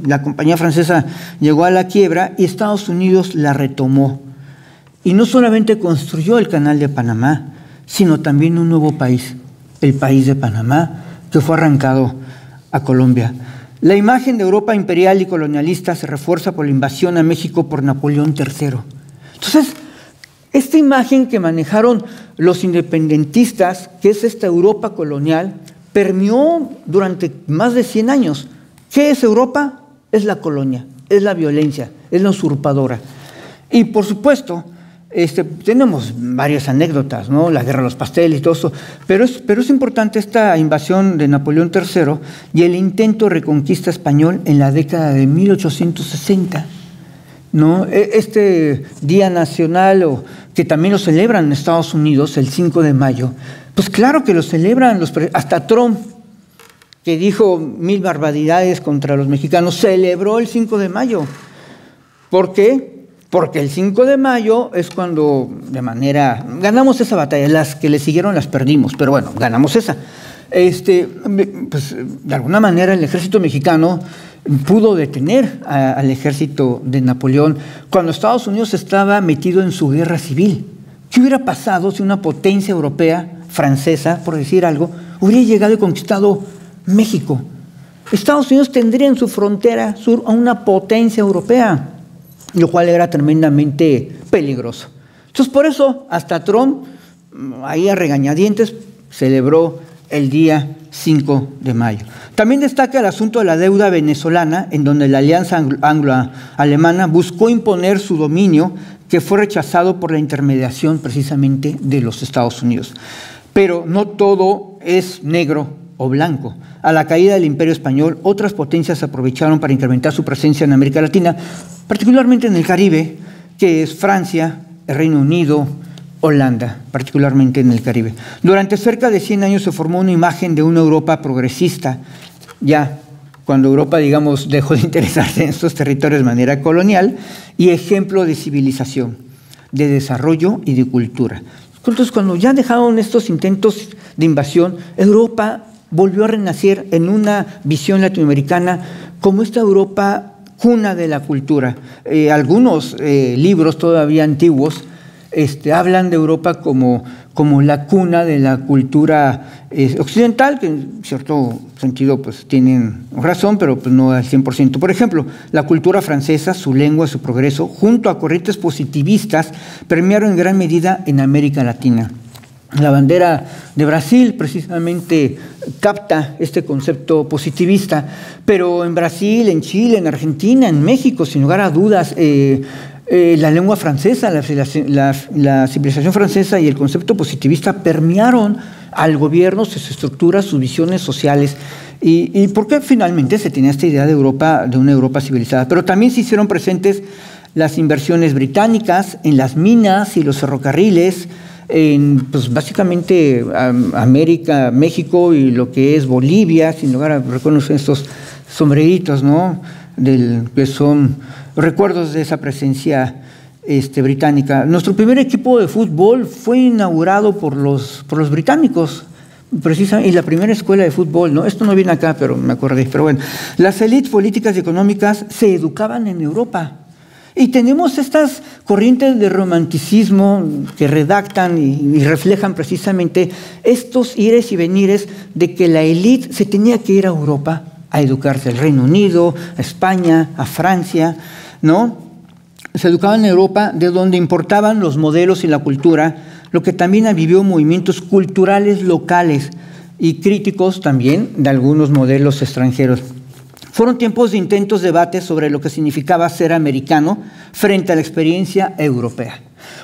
la compañía francesa llegó a la quiebra y Estados Unidos la retomó. Y no solamente construyó el Canal de Panamá, sino también un nuevo país, el país de Panamá, que fue arrancado a Colombia. La imagen de Europa imperial y colonialista se refuerza por la invasión a México por Napoleón III. Entonces, esta imagen que manejaron los independentistas, que es esta Europa colonial, permeó durante más de 100 años. ¿Qué es Europa? Es la colonia, es la violencia, es la usurpadora. Y por supuesto, tenemos varias anécdotas, ¿no? La guerra de los pasteles y todo eso, pero es importante esta invasión de Napoleón III y el intento de reconquista español en la década de 1860, ¿no? Este Día Nacional, que también lo celebran en Estados Unidos, el 5 de mayo, pues claro que lo celebran, hasta Trump, que dijo 1000 barbaridades contra los mexicanos, celebró el 5 de mayo. ¿Por qué? Porque el 5 de mayo es cuando ganamos esa batalla. Las que le siguieron las perdimos, pero bueno, ganamos esa. Pues de alguna manera el ejército mexicano pudo detener al ejército de Napoleón cuando Estados Unidos estaba metido en su guerra civil. ¿Qué hubiera pasado si una potencia europea, francesa, por decir algo, hubiera llegado y conquistado México? Estados Unidos tendría en su frontera sur a una potencia europea, lo cual era tremendamente peligroso. Entonces, por eso, hasta Trump, ahí a regañadientes, celebró el día 5 de mayo. También destaca el asunto de la deuda venezolana, en donde la alianza anglo-alemana buscó imponer su dominio, que fue rechazado por la intermediación precisamente de los Estados Unidos. Pero no todo es negro o blanco. A la caída del Imperio Español, otras potencias aprovecharon para incrementar su presencia en América Latina, particularmente en el Caribe, que es Francia, el Reino Unido, Holanda, particularmente en el Caribe. Durante cerca de 100 años se formó una imagen de una Europa progresista, ya cuando Europa, digamos, dejó de interesarse en estos territorios de manera colonial, y ejemplo de civilización, de desarrollo y de cultura. Entonces, cuando ya dejaron estos intentos de invasión, Europa volvió a renacer en una visión latinoamericana como esta Europa cuna de la cultura. Algunos libros todavía antiguos hablan de Europa como la cuna de la cultura occidental, que en cierto sentido pues tienen razón, pero pues no al 100%. Por ejemplo, la cultura francesa, su lengua, su progreso, junto a corrientes positivistas, permearon en gran medida en América Latina. La bandera de Brasil precisamente capta este concepto positivista, pero en Brasil, en Chile, en Argentina, en México, sin lugar a dudas, la lengua francesa, la civilización francesa y el concepto positivista permearon al gobierno, sus estructuras, sus visiones sociales. ¿Y por qué finalmente se tenía esta idea de Europa, de una Europa civilizada? Pero también se hicieron presentes las inversiones británicas en las minas y los ferrocarriles, en pues básicamente América, México y lo que es Bolivia, sin lugar a reconocer estos sombreritos, ¿no? Que son recuerdos de esa presencia británica. Nuestro primer equipo de fútbol fue inaugurado por los británicos, precisamente, y la primera escuela de fútbol, ¿no? Esto no viene acá, pero me acordé. Pero bueno, las élites políticas y económicas se educaban en Europa. Y tenemos estas corrientes de romanticismo que redactan y reflejan precisamente estos ires y venires de que la élite se tenía que ir a Europa a educarse, al Reino Unido, a España, a Francia, ¿no? Se educaban en Europa, de donde importaban los modelos y la cultura, lo que también avivió movimientos culturales locales y críticos también de algunos modelos extranjeros. Fueron tiempos de intentos debates sobre lo que significaba ser americano frente a la experiencia europea.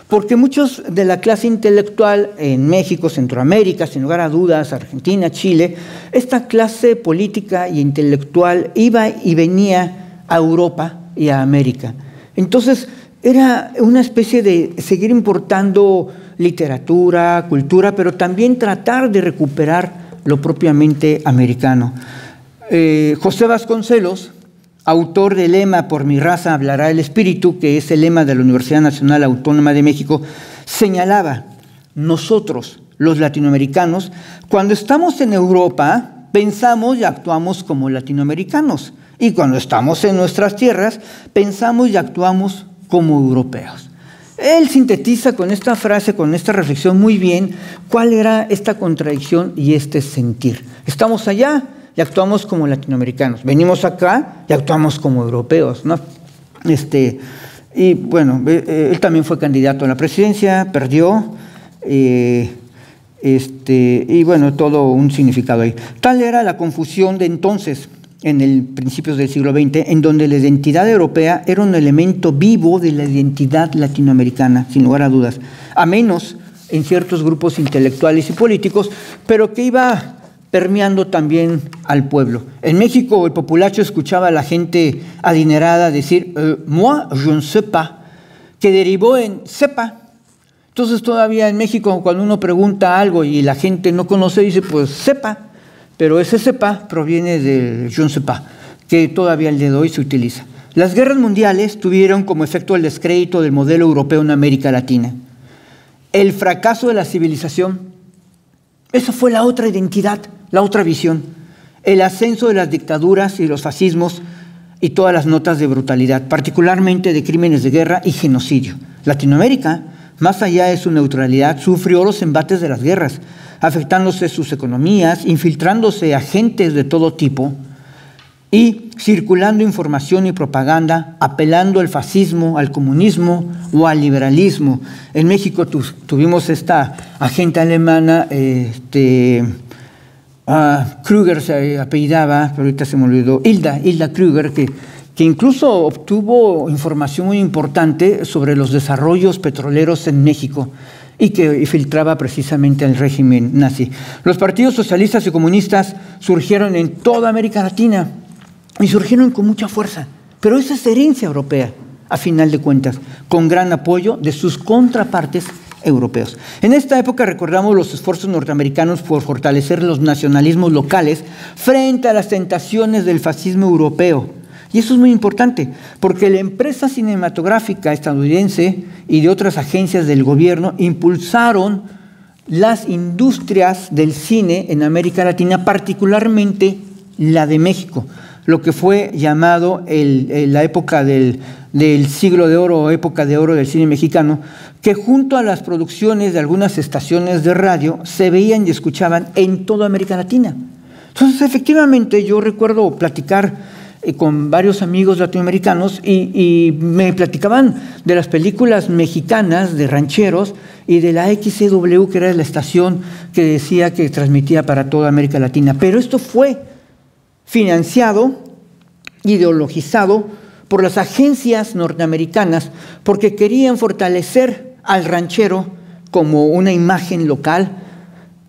Porque muchos de la clase intelectual en México, Centroamérica, sin lugar a dudas, Argentina, Chile, esta clase política e intelectual iba y venía a Europa y a América. Entonces, era una especie de seguir importando literatura, cultura, pero también tratar de recuperar lo propiamente americano. José Vasconcelos, autor del lema "Por mi raza hablará el espíritu", que es el lema de la Universidad Nacional Autónoma de México, señalaba: nosotros, los latinoamericanos, cuando estamos en Europa, pensamos y actuamos como latinoamericanos, y cuando estamos en nuestras tierras, pensamos y actuamos como europeos. Él sintetiza con esta frase, con esta reflexión muy bien, cuál era esta contradicción y este sentir. Estamos allá y actuamos como latinoamericanos. Venimos acá y actuamos como europeos, ¿no? Y bueno, él también fue candidato a la presidencia, perdió, y bueno, todo un significado ahí. Tal era la confusión de entonces, en el principios del siglo XX, en donde la identidad europea era un elemento vivo de la identidad latinoamericana, sin lugar a dudas, a menos en ciertos grupos intelectuales y políticos, pero que iba permeando también al pueblo. En México, el populacho escuchaba a la gente adinerada decir moi je ne sais pas, que derivó en sepa. Entonces todavía en México, cuando uno pregunta algo y la gente no conoce, dice pues sepa, pero ese sepa proviene del je ne sais pas, que todavía el día de hoy se utiliza. Las guerras mundiales tuvieron como efecto el descrédito del modelo europeo en América Latina. El fracaso de la civilización, esa fue la otra identidad, la otra visión. El ascenso de las dictaduras y los fascismos y todas las notas de brutalidad, particularmente de crímenes de guerra y genocidio. Latinoamérica, más allá de su neutralidad, sufrió los embates de las guerras, afectándose sus economías, infiltrándose agentes de todo tipo y circulando información y propaganda, apelando al fascismo, al comunismo o al liberalismo. En México tuvimos esta agente alemana, Krüger se apellidaba, pero ahorita se me olvidó, Hilda Krüger, que incluso obtuvo información muy importante sobre los desarrollos petroleros en México y que filtraba precisamente al régimen nazi. Los partidos socialistas y comunistas surgieron en toda América Latina y surgieron con mucha fuerza, pero esa es herencia europea, a final de cuentas, con gran apoyo de sus contrapartes europeos. En esta época recordamos los esfuerzos norteamericanos por fortalecer los nacionalismos locales frente a las tentaciones del fascismo europeo. Y eso es muy importante, porque la empresa cinematográfica estadounidense y de otras agencias del gobierno impulsaron las industrias del cine en América Latina, particularmente la de México, lo que fue llamado la época del siglo de oro o época de oro del cine mexicano, que junto a las producciones de algunas estaciones de radio se veían y escuchaban en toda América Latina. Entonces, efectivamente, yo recuerdo platicar con varios amigos latinoamericanos y me platicaban de las películas mexicanas de rancheros y de la XCW, que era la estación que decía que transmitía para toda América Latina. Pero esto fue financiado, ideologizado por las agencias norteamericanas porque querían fortalecer al ranchero como una imagen local,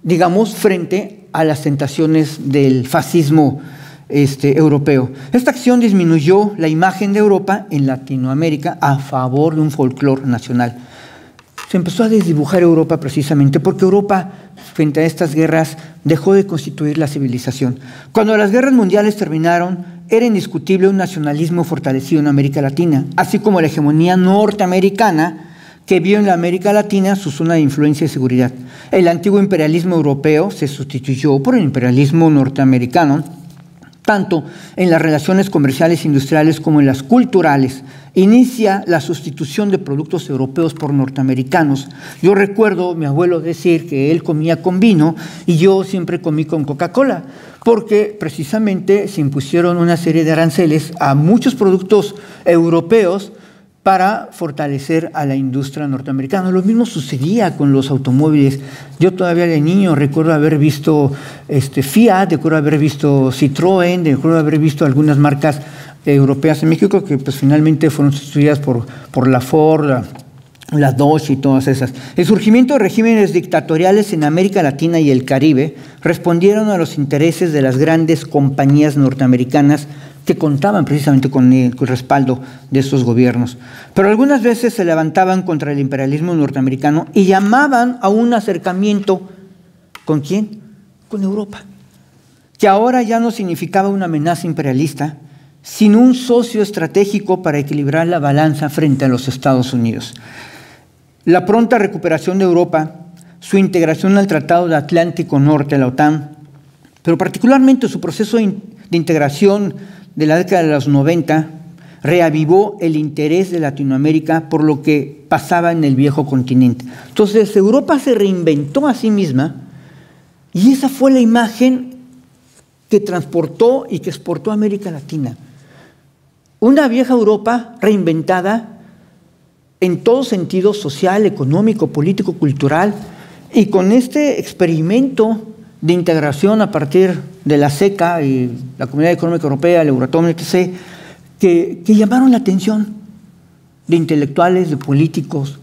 digamos, frente a las tentaciones del fascismo europeo. Esta acción disminuyó la imagen de Europa en Latinoamérica a favor de un folclore nacional. Se empezó a desdibujar Europa precisamente porque Europa, frente a estas guerras, dejó de constituir la civilización. Cuando las guerras mundiales terminaron, era indiscutible un nacionalismo fortalecido en América Latina, así como la hegemonía norteamericana que vio en la América Latina su zona de influencia y seguridad. El antiguo imperialismo europeo se sustituyó por el imperialismo norteamericano, tanto en las relaciones comerciales e industriales como en las culturales. Inicia la sustitución de productos europeos por norteamericanos. Yo recuerdo a mi abuelo decir que él comía con vino y yo siempre comí con Coca-Cola, porque precisamente se impusieron una serie de aranceles a muchos productos europeos para fortalecer a la industria norteamericana. Lo mismo sucedía con los automóviles. Yo todavía de niño recuerdo haber visto Fiat, recuerdo haber visto Citroën, recuerdo haber visto algunas marcas europeas en México que pues finalmente fueron sustituidas por la Ford, la Dodge y todas esas. El surgimiento de regímenes dictatoriales en América Latina y el Caribe respondieron a los intereses de las grandes compañías norteamericanas que contaban precisamente con el respaldo de esos gobiernos. Pero algunas veces se levantaban contra el imperialismo norteamericano y llamaban a un acercamiento, ¿con quién? Con Europa, que ahora ya no significaba una amenaza imperialista, sino un socio estratégico para equilibrar la balanza frente a los Estados Unidos. La pronta recuperación de Europa, su integración al Tratado de Atlántico Norte, la OTAN, pero particularmente su proceso de integración de la década de los 90, reavivó el interés de Latinoamérica por lo que pasaba en el viejo continente. Entonces, Europa se reinventó a sí misma y esa fue la imagen que transportó y que exportó a América Latina. Una vieja Europa reinventada en todo sentido social, económico, político, cultural, y con este experimento de integración a partir de la CECA y la Comunidad Económica Europea, el Euratom, etc., que llamaron la atención de intelectuales, de políticos,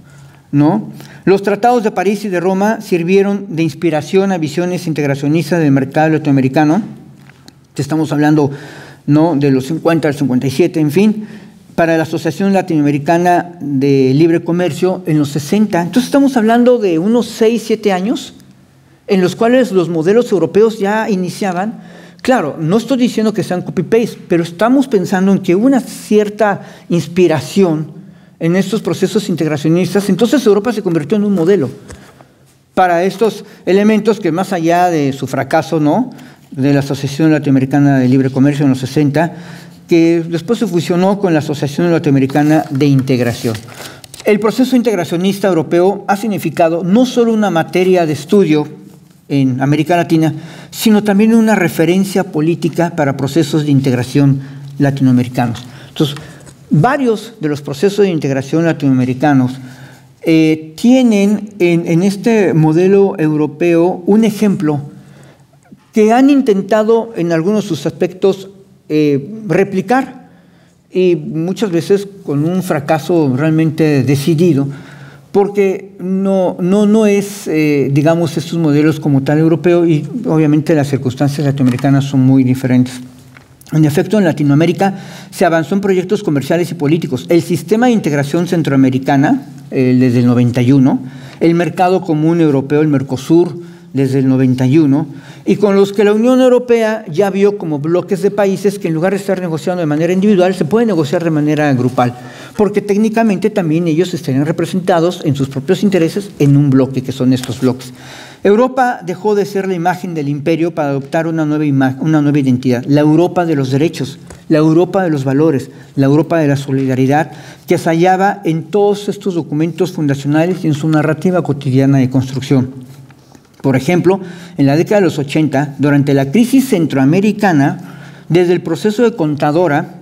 ¿no? Los tratados de París y de Roma sirvieron de inspiración a visiones integracionistas del mercado latinoamericano, que estamos hablando, ¿no?, de los 50 al 57, en fin, para la Asociación Latinoamericana de Libre Comercio en los 60. Entonces estamos hablando de unos 6, 7 años en los cuales los modelos europeos ya iniciaban. Claro, no estoy diciendo que sean copy-paste, pero estamos pensando en que hubo una cierta inspiración en estos procesos integracionistas. Entonces Europa se convirtió en un modelo para estos elementos que, más allá de su fracaso, ¿no?, de la Asociación Latinoamericana de Libre Comercio en los 60, que después se fusionó con la Asociación Latinoamericana de Integración. El proceso integracionista europeo ha significado no solo una materia de estudio en América Latina, sino también una referencia política para procesos de integración latinoamericanos. Entonces, varios de los procesos de integración latinoamericanos tienen en este modelo europeo un ejemplo que han intentado en algunos de sus aspectos replicar, y muchas veces con un fracaso realmente decidido, porque no es, digamos, estos modelos como tal europeo, y obviamente las circunstancias latinoamericanas son muy diferentes. En efecto, en Latinoamérica se avanzó en proyectos comerciales y políticos. El sistema de integración centroamericana, desde el 91, el Mercado Común Europeo, el Mercosur, desde el 91, y con los que la Unión Europea ya vio como bloques de países que en lugar de estar negociando de manera individual, se puede negociar de manera grupal, porque técnicamente también ellos estarían representados en sus propios intereses en un bloque, que son estos bloques. Europa dejó de ser la imagen del imperio para adoptar una nueva identidad, la Europa de los derechos, la Europa de los valores, la Europa de la solidaridad, que se hallaba en todos estos documentos fundacionales y en su narrativa cotidiana de construcción. Por ejemplo, en la década de los 80, durante la crisis centroamericana, desde el proceso de Contadora,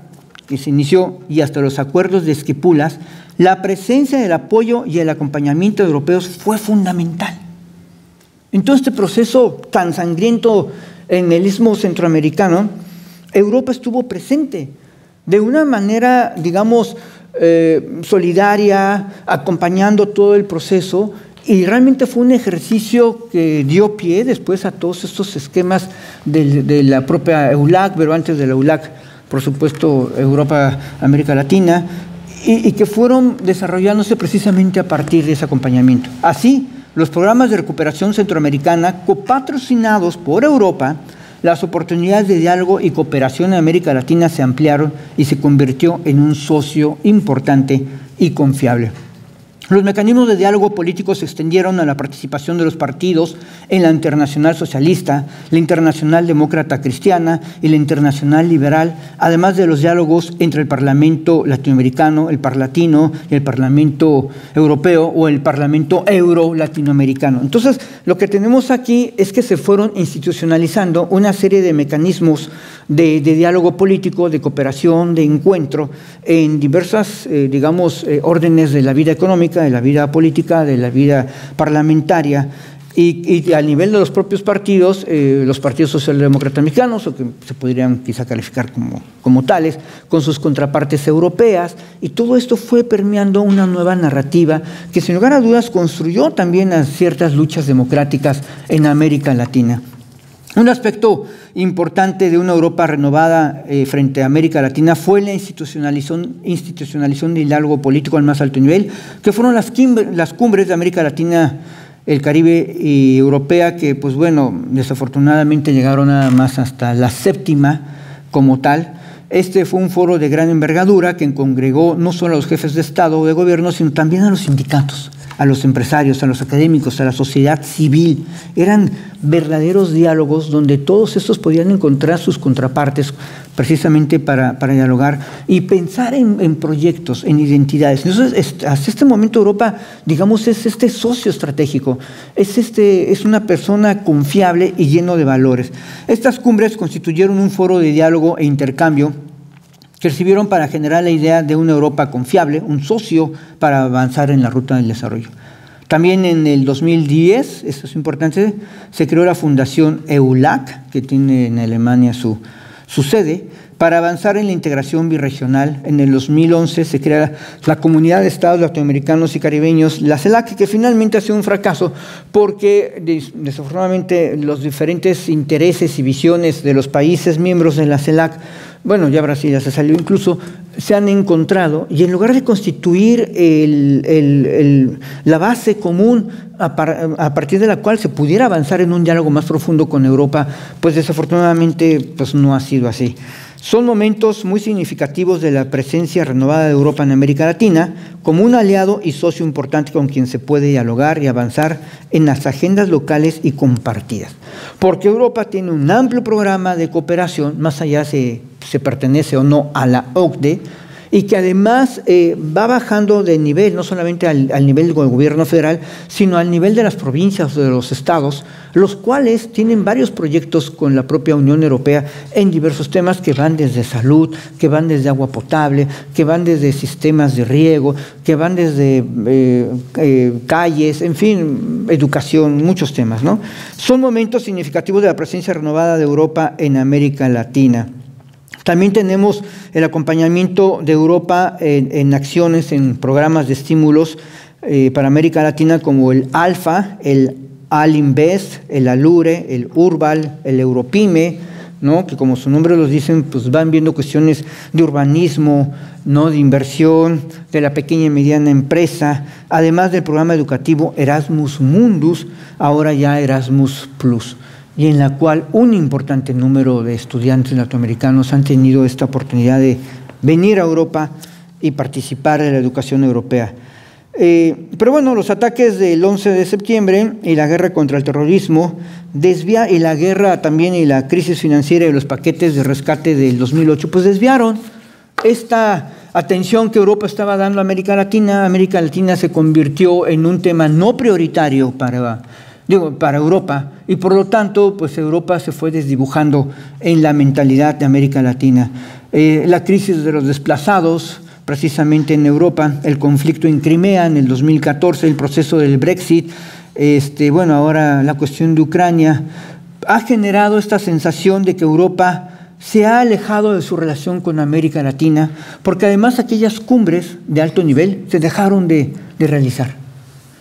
que se inició, y hasta los acuerdos de Esquipulas, la presencia del apoyo y el acompañamiento de europeos fue fundamental. En todo este proceso tan sangriento en el istmo centroamericano, Europa estuvo presente de una manera, digamos, solidaria, acompañando todo el proceso. Y realmente fue un ejercicio que dio pie después a todos estos esquemas de la propia EULAC, pero antes de la EULAC, por supuesto, Europa, América Latina, y que fueron desarrollándose precisamente a partir de ese acompañamiento. Así, los programas de recuperación centroamericana, copatrocinados por Europa, las oportunidades de diálogo y cooperación en América Latina se ampliaron y se convirtió en un socio importante y confiable. Los mecanismos de diálogo político se extendieron a la participación de los partidos en la Internacional Socialista, la Internacional Demócrata Cristiana y la Internacional Liberal, además de los diálogos entre el Parlamento Latinoamericano, el Parlatino, y el Parlamento Europeo o el Parlamento Euro-Latinoamericano. Entonces, lo que tenemos aquí es que se fueron institucionalizando una serie de mecanismos de diálogo político, de cooperación, de encuentro en diversas, órdenes de la vida económica, de la vida política, de la vida parlamentaria, y a nivel de los propios partidos, los partidos socialdemócratas mexicanos, o que se podrían quizá calificar como tales, con sus contrapartes europeas, y todo esto fue permeando una nueva narrativa que sin lugar a dudas construyó también a ciertas luchas democráticas en América Latina. Un aspecto importante de una Europa renovada frente a América Latina fue la institucionalización del diálogo político al más alto nivel, que fueron las cumbres de América Latina, el Caribe y Europea, que pues bueno, desafortunadamente llegaron nada más hasta la 7ª como tal. Este fue un foro de gran envergadura que congregó no solo a los jefes de Estado o de gobierno, sino también a los sindicatos, a los empresarios, a los académicos, a la sociedad civil. Eran verdaderos diálogos donde todos estos podían encontrar sus contrapartes precisamente para dialogar y pensar en proyectos, en identidades. Entonces, hasta este momento Europa, digamos, es este socio estratégico, es una persona confiable y lleno de valores. Estas cumbres constituyeron un foro de diálogo e intercambio que sirvieron para generar la idea de una Europa confiable, un socio para avanzar en la ruta del desarrollo. También en el 2010, esto es importante, se creó la Fundación EULAC, que tiene en Alemania su sede, para avanzar en la integración birregional. En el 2011 se crea la Comunidad de Estados Latinoamericanos y Caribeños, la CELAC, que finalmente ha sido un fracaso porque desafortunadamente los diferentes intereses y visiones de los países miembros de la CELAC, bueno, ya Brasil ya se salió incluso, se han encontrado, y en lugar de constituir la base común a partir de la cual se pudiera avanzar en un diálogo más profundo con Europa, pues desafortunadamente pues no ha sido así. Son momentos muy significativos de la presencia renovada de Europa en América Latina como un aliado y socio importante con quien se puede dialogar y avanzar en las agendas locales y compartidas. Porque Europa tiene un amplio programa de cooperación, más allá se pertenece o no a la OCDE, y que además va bajando de nivel, no solamente al nivel del gobierno federal, sino al nivel de las provincias o de los estados, los cuales tienen varios proyectos con la propia Unión Europea en diversos temas que van desde salud, que van desde agua potable, que van desde sistemas de riego, que van desde calles, en fin, educación, muchos temas, ¿no? Son momentos significativos de la presencia renovada de Europa en América Latina. También tenemos el acompañamiento de Europa en acciones, en programas de estímulos para América Latina como el ALFA, el ALINVEST, el ALURE, el URBAL, el Europime, ¿no? Que como su nombre los dicen, pues van viendo cuestiones de urbanismo, ¿no? De inversión, de la pequeña y mediana empresa, además del programa educativo Erasmus Mundus, ahora ya Erasmus Plus, y en la cual un importante número de estudiantes latinoamericanos han tenido esta oportunidad de venir a Europa y participar en la educación europea. Pero bueno, los ataques del 11 de septiembre y la guerra contra el terrorismo y la guerra también y la crisis financiera y los paquetes de rescate del 2008, pues desviaron esta atención que Europa estaba dando a América Latina. América Latina se convirtió en un tema no prioritario para Europa, y por lo tanto, pues Europa se fue desdibujando en la mentalidad de América Latina. La crisis de los desplazados, precisamente en Europa, el conflicto en Crimea en el 2014, el proceso del Brexit, bueno, ahora la cuestión de Ucrania, ha generado esta sensación de que Europa se ha alejado de su relación con América Latina, porque además aquellas cumbres de alto nivel se dejaron de realizar.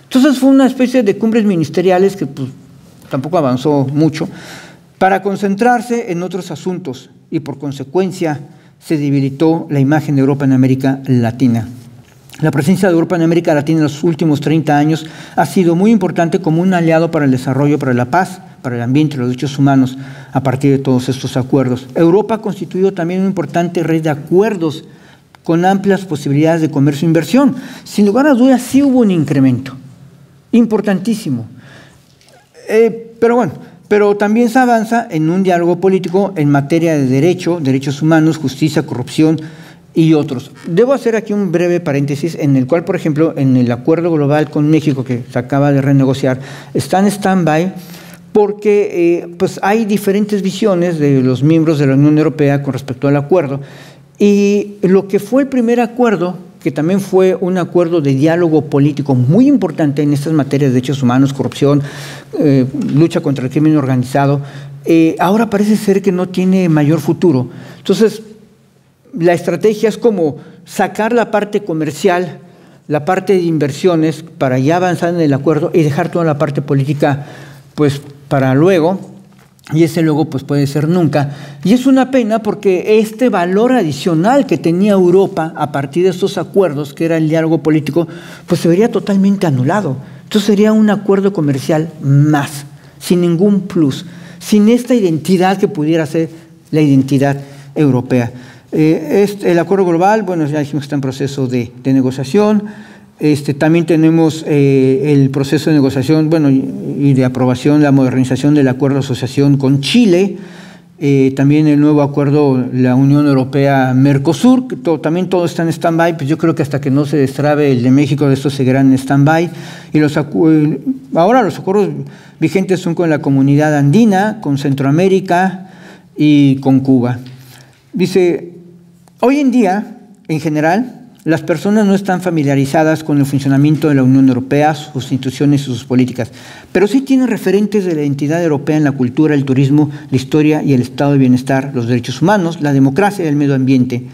Entonces fue una especie de cumbres ministeriales que pues, tampoco avanzó mucho, para concentrarse en otros asuntos, y por consecuencia se debilitó la imagen de Europa en América Latina. La presencia de Europa en América Latina en los últimos 30 años ha sido muy importante como un aliado para el desarrollo, para la paz, para el ambiente y los derechos humanos a partir de todos estos acuerdos. Europa ha constituido también una importante red de acuerdos con amplias posibilidades de comercio e inversión. Sin lugar a dudas, sí hubo un incremento importantísimo. Pero también se avanza en un diálogo político en materia de derechos humanos, justicia, corrupción y otros. Debo hacer aquí un breve paréntesis en el cual, por ejemplo, en el acuerdo global con México que se acaba de renegociar, está en stand-by porque pues hay diferentes visiones de los miembros de la Unión Europea con respecto al acuerdo, y lo que fue el primer acuerdo, que también fue un acuerdo de diálogo político muy importante en estas materias de derechos humanos, corrupción, lucha contra el crimen organizado, ahora parece ser que no tiene mayor futuro. Entonces, la estrategia es como sacar la parte comercial, la parte de inversiones, para ya avanzar en el acuerdo y dejar toda la parte política pues para luego, y ese luego pues puede ser nunca. Y es una pena porque este valor adicional que tenía Europa a partir de estos acuerdos, que era el diálogo político, pues se vería totalmente anulado. Entonces sería un acuerdo comercial más, sin ningún plus, sin esta identidad que pudiera ser la identidad europea. El acuerdo global, bueno, ya dijimos que está en proceso de negociación. También tenemos el proceso de negociación, bueno, y de aprobación, la modernización del acuerdo de asociación con Chile, también el nuevo acuerdo la Unión Europea-Mercosur, también todo está en stand-by. Pues yo creo que hasta que no se destrabe el de México, de estos seguirán en stand-by. Y ahora los acuerdos vigentes son con la Comunidad Andina, con Centroamérica y con Cuba. Dice, hoy en día, en general, las personas no están familiarizadas con el funcionamiento de la Unión Europea, sus instituciones y sus políticas, pero sí tienen referentes de la identidad europea en la cultura, el turismo, la historia y el estado de bienestar, los derechos humanos, la democracia y el medio ambiente,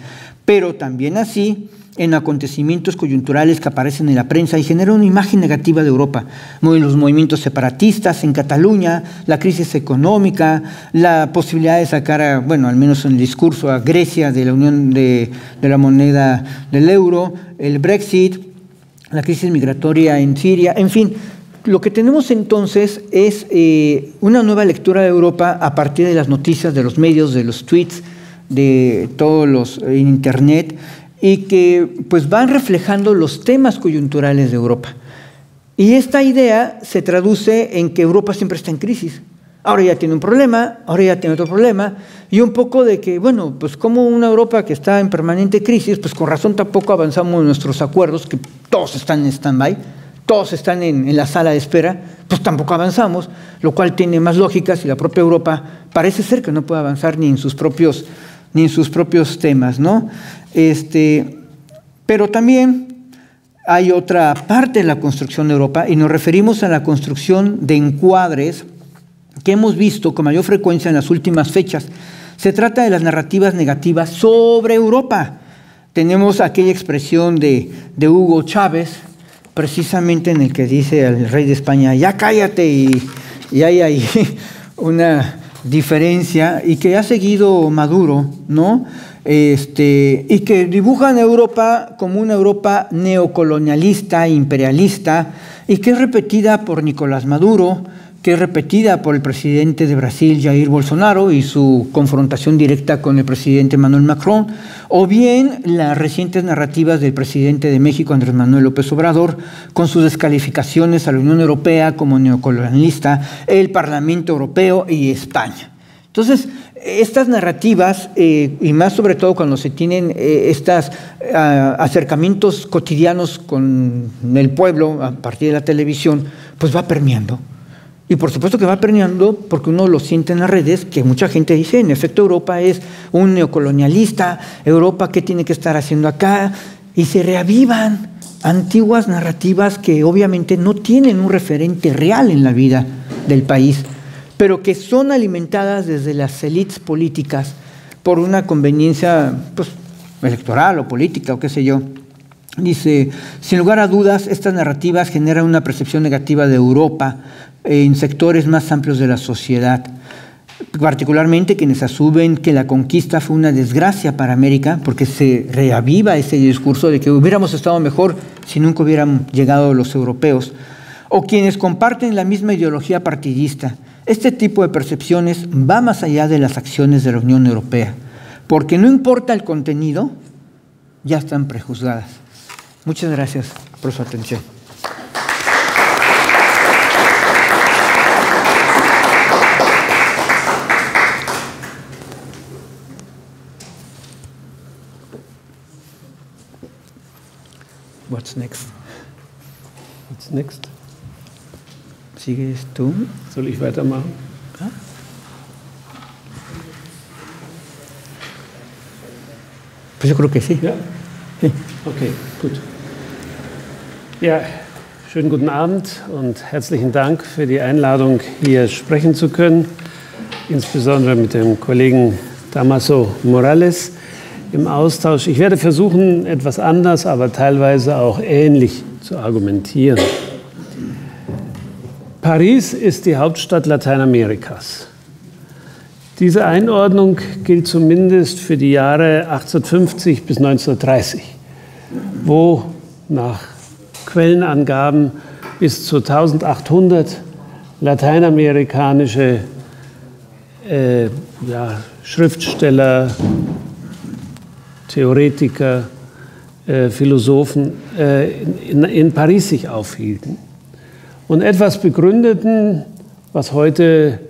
pero también así en acontecimientos coyunturales que aparecen en la prensa y generan una imagen negativa de Europa, los movimientos separatistas en Cataluña, la crisis económica, la posibilidad de sacar, bueno, al menos en el discurso, a Grecia de la unión de la moneda del euro, el Brexit, la crisis migratoria en Siria, en fin. Lo que tenemos entonces es una nueva lectura de Europa a partir de las noticias, de los medios, de los tweets, de todos los en Internet, y que pues van reflejando los temas coyunturales de Europa. Y esta idea se traduce en que Europa siempre está en crisis. Ahora ya tiene un problema, ahora ya tiene otro problema, y un poco de que, bueno, pues como una Europa que está en permanente crisis, pues con razón tampoco avanzamos en nuestros acuerdos, que todos están en stand-by, todos están en la sala de espera, pues tampoco avanzamos, lo cual tiene más lógica si la propia Europa parece ser que no puede avanzar ni en sus propios temas, ¿no? Pero también hay otra parte de la construcción de Europa, y nos referimos a la construcción de encuadres que hemos visto con mayor frecuencia en las últimas fechas. Se trata de las narrativas negativas sobre Europa. Tenemos aquella expresión de Hugo Chávez, precisamente en el que dice al rey de España, ya cállate, y hay ahí una diferencia y que ha seguido Maduro, ¿no? Y que dibujan Europa como una Europa neocolonialista, imperialista, y que es repetida por Nicolás Maduro, que es repetida por el presidente de Brasil, Jair Bolsonaro, y su confrontación directa con el presidente Emmanuel Macron, o bien las recientes narrativas del presidente de México, Andrés Manuel López Obrador, con sus descalificaciones a la Unión Europea como neocolonialista, el Parlamento Europeo y España. Entonces, estas narrativas, y más sobre todo cuando se tienen estos acercamientos cotidianos con el pueblo a partir de la televisión, pues va permeando. Y por supuesto que va permeando porque uno lo siente en las redes, que mucha gente dice, en efecto, Europa es un neocolonialista, Europa, ¿qué tiene que estar haciendo acá? Y se reavivan antiguas narrativas que obviamente no tienen un referente real en la vida del país, pero que son alimentadas desde las élites políticas por una conveniencia pues, electoral o política o qué sé yo. Dice, sin lugar a dudas, estas narrativas generan una percepción negativa de Europa en sectores más amplios de la sociedad, particularmente quienes asumen que la conquista fue una desgracia para América, porque se reaviva ese discurso de que hubiéramos estado mejor si nunca hubieran llegado los europeos, o quienes comparten la misma ideología partidista. Este tipo de percepciones va más allá de las acciones de la Unión Europea, porque no importa el contenido, ya están prejuzgadas. Muchas gracias por su atención. What's next? What's next? ¿Sigues tú? Soll ich weitermachen? ¿Ah? Pues yo creo que sí. Ja? Sí. Okay, gut. Ja, schönen guten Abend und herzlichen Dank für die Einladung, hier sprechen zu können, insbesondere mit dem Kollegen Damaso Morales im Austausch. Ich werde versuchen, etwas anders, aber teilweise auch ähnlich zu argumentieren. Paris ist die Hauptstadt Lateinamerikas. Diese Einordnung gilt zumindest für die Jahre 1850 bis 1930, wo nach Quellenangaben bis zu 1800 lateinamerikanische Schriftsteller, Theoretiker, Philosophen in Paris sich aufhielten und etwas begründeten, was heute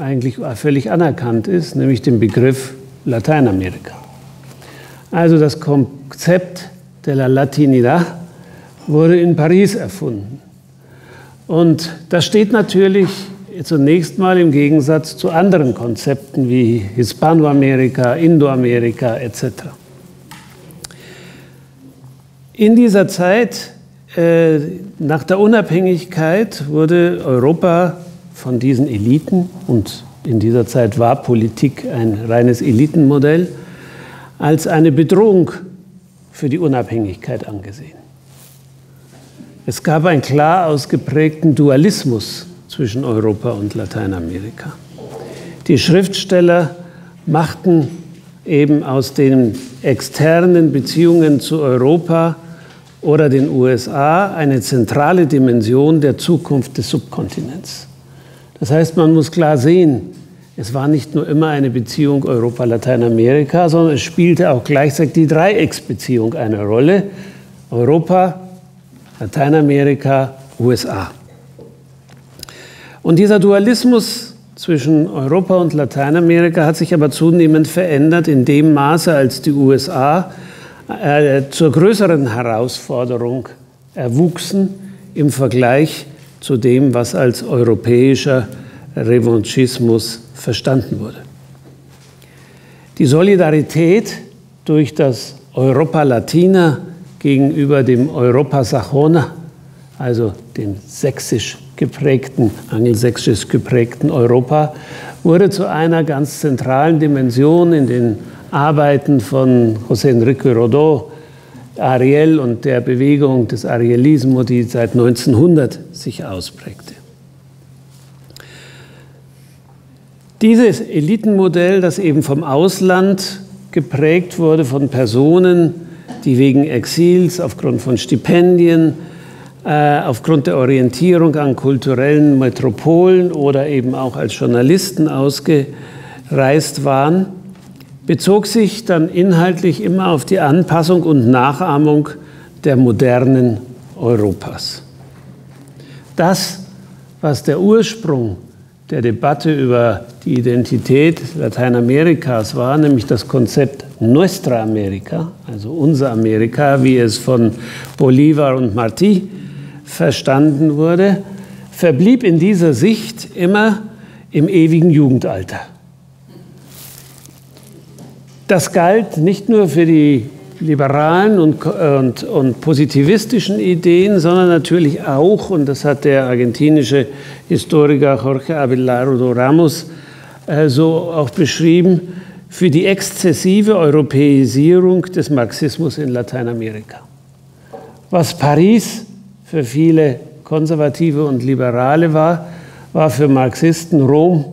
eigentlich völlig anerkannt ist, nämlich den Begriff Lateinamerika. Also das Konzept de la Latinidad wurde in Paris erfunden. Und das steht natürlich zunächst mal im Gegensatz zu anderen Konzepten wie Hispanoamerika, Indoamerika etc. In dieser Zeit, nach der Unabhängigkeit, wurde Europa von diesen Eliten, und in dieser Zeit war Politik ein reines Elitenmodell, als eine Bedrohung für die Unabhängigkeit angesehen. Es gab einen klar ausgeprägten Dualismus zwischen Europa und Lateinamerika. Die Schriftsteller machten eben aus den externen Beziehungen zu Europa oder den USA eine zentrale Dimension der Zukunft des Subkontinents. Das heißt, man muss klar sehen, es war nicht nur immer eine Beziehung Europa-Lateinamerika, sondern es spielte auch gleichzeitig die Dreiecksbeziehung eine Rolle. Europa, Lateinamerika, USA. Und dieser Dualismus zwischen Europa und Lateinamerika hat sich aber zunehmend verändert in dem Maße, als die USA zur größeren Herausforderung erwuchsen im Vergleich zu dem, was als europäischer Revanchismus verstanden wurde. Die Solidarität durch das Europa Latina gegenüber dem Europa Sajona, also dem sächsisch geprägten, angelsächsisch geprägten Europa, wurde zu einer ganz zentralen Dimension in den Arbeiten von José Enrique Rodó, Ariel und der Bewegung des Arielismo, die seit 1900 sich ausprägte. Dieses Elitenmodell, das eben vom Ausland geprägt wurde, von Personen, die wegen Exils, aufgrund von Stipendien, aufgrund der Orientierung an kulturellen Metropolen oder eben auch als Journalisten ausgereist waren, bezog sich dann inhaltlich immer auf die Anpassung und Nachahmung der modernen Europas. Das, was der Ursprung der Debatte über die Identität Lateinamerikas war, nämlich das Konzept Nuestra America, also unser Amerika, wie es von Bolívar und Martí verstanden wurde, verblieb in dieser Sicht immer im ewigen Jugendalter. Das galt nicht nur für die liberalen und positivistischen Ideen, sondern natürlich auch, und das hat der argentinische Historiker Jorge Abelardo Ramos so auch beschrieben, für die exzessive Europäisierung des Marxismus in Lateinamerika. Was Paris für viele Konservative und Liberale war, war für Marxisten Rom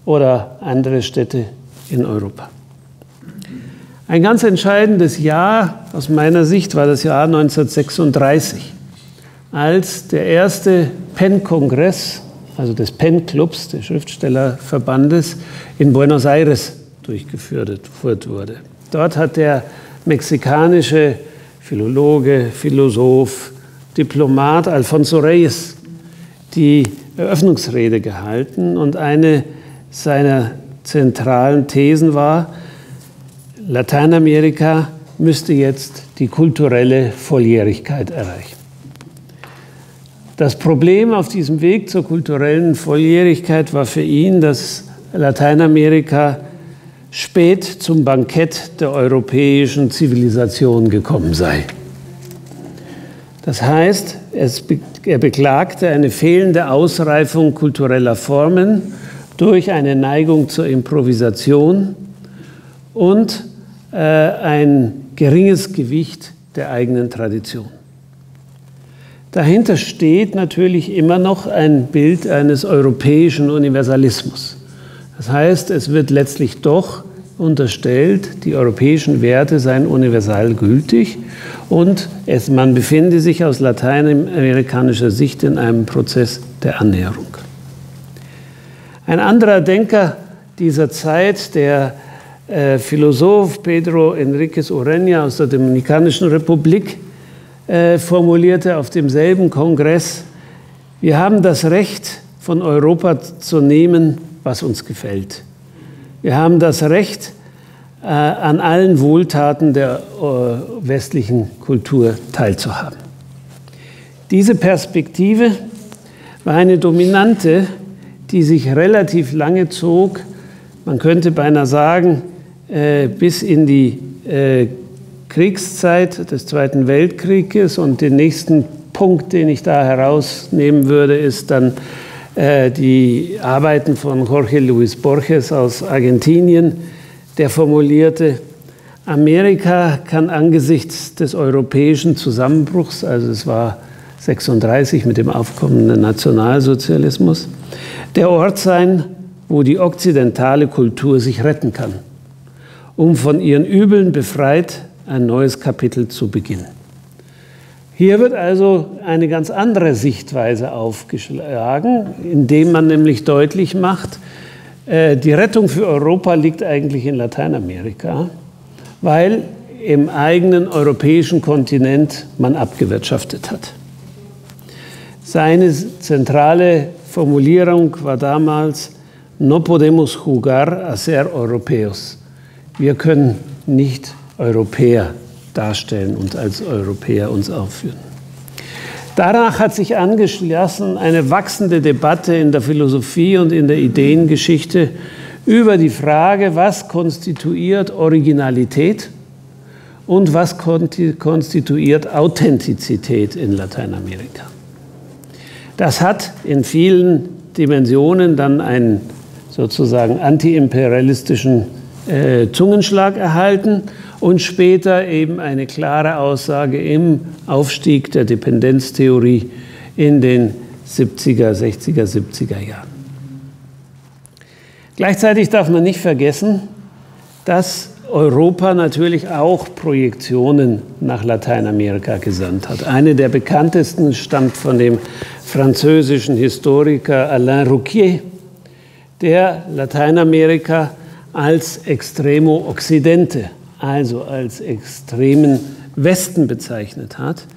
oder andere Städte in Europa. Ein ganz entscheidendes Jahr aus meiner Sicht war das Jahr 1936, als der erste PEN-Kongress, also des PEN-Clubs, des Schriftstellerverbandes, in Buenos Aires durchgeführt wurde. Dort hat der mexikanische Philologe, Philosoph, Diplomat Alfonso Reyes die Eröffnungsrede gehalten und eine seiner zentralen Thesen war, Lateinamerika müsste jetzt die kulturelle Volljährigkeit erreichen. Das Problem auf diesem Weg zur kulturellen Volljährigkeit war für ihn, dass Lateinamerika spät zum Bankett der europäischen Zivilisation gekommen sei. Das heißt, er beklagte eine fehlende Ausreifung kultureller Formen durch eine Neigung zur Improvisation und ein geringes Gewicht der eigenen Tradition. Dahinter steht natürlich immer noch ein Bild eines europäischen Universalismus. Das heißt, es wird letztlich doch unterstellt, die europäischen Werte seien universal gültig und man befinde sich aus lateinamerikanischer Sicht in einem Prozess der Annäherung. Ein anderer Denker dieser Zeit, der Philosoph Pedro Enríquez Ureña aus der Dominikanischen Republik, formulierte auf demselben Kongress, wir haben das Recht, von Europa zu nehmen, was uns gefällt. Wir haben das Recht, an allen Wohltaten der westlichen Kultur teilzuhaben. Diese Perspektive war eine dominante, die sich relativ lange zog, man könnte beinahe sagen, bis in die Kriegszeit des Zweiten Weltkrieges. Und den nächsten Punkt, den ich da herausnehmen würde, ist dann die Arbeiten von Jorge Luis Borges aus Argentinien, der formulierte, Amerika kann angesichts des europäischen Zusammenbruchs, also es war 1936 mit dem aufkommenden Nationalsozialismus, der Ort sein, wo die okzidentale Kultur sich retten kann, um von ihren Übeln befreit ein neues Kapitel zu beginnen. Hier wird also eine ganz andere Sichtweise aufgeschlagen, indem man nämlich deutlich macht, die Rettung für Europa liegt eigentlich in Lateinamerika, weil im eigenen europäischen Kontinent man abgewirtschaftet hat. Seine zentrale Formulierung war damals, no podemos jugar a ser europeos. Wir können nicht Europäer darstellen und als Europäer uns aufführen. Danach hat sich angeschlossen eine wachsende Debatte in der Philosophie und in der Ideengeschichte über die Frage, was konstituiert Originalität und was konstituiert Authentizität in Lateinamerika. Das hat in vielen Dimensionen dann einen sozusagen antiimperialistischen Zungenschlag erhalten und später eben eine klare Aussage im Aufstieg der Dependenztheorie in den 60er, 70er Jahren. Gleichzeitig darf man nicht vergessen, dass Europa natürlich auch Projektionen nach Lateinamerika gesandt hat. Eine der bekanntesten stammt von dem französischen Historiker Alain Rouquier, der Lateinamerika als Extremo Occidente, also als extremen Westen bezeichnet hat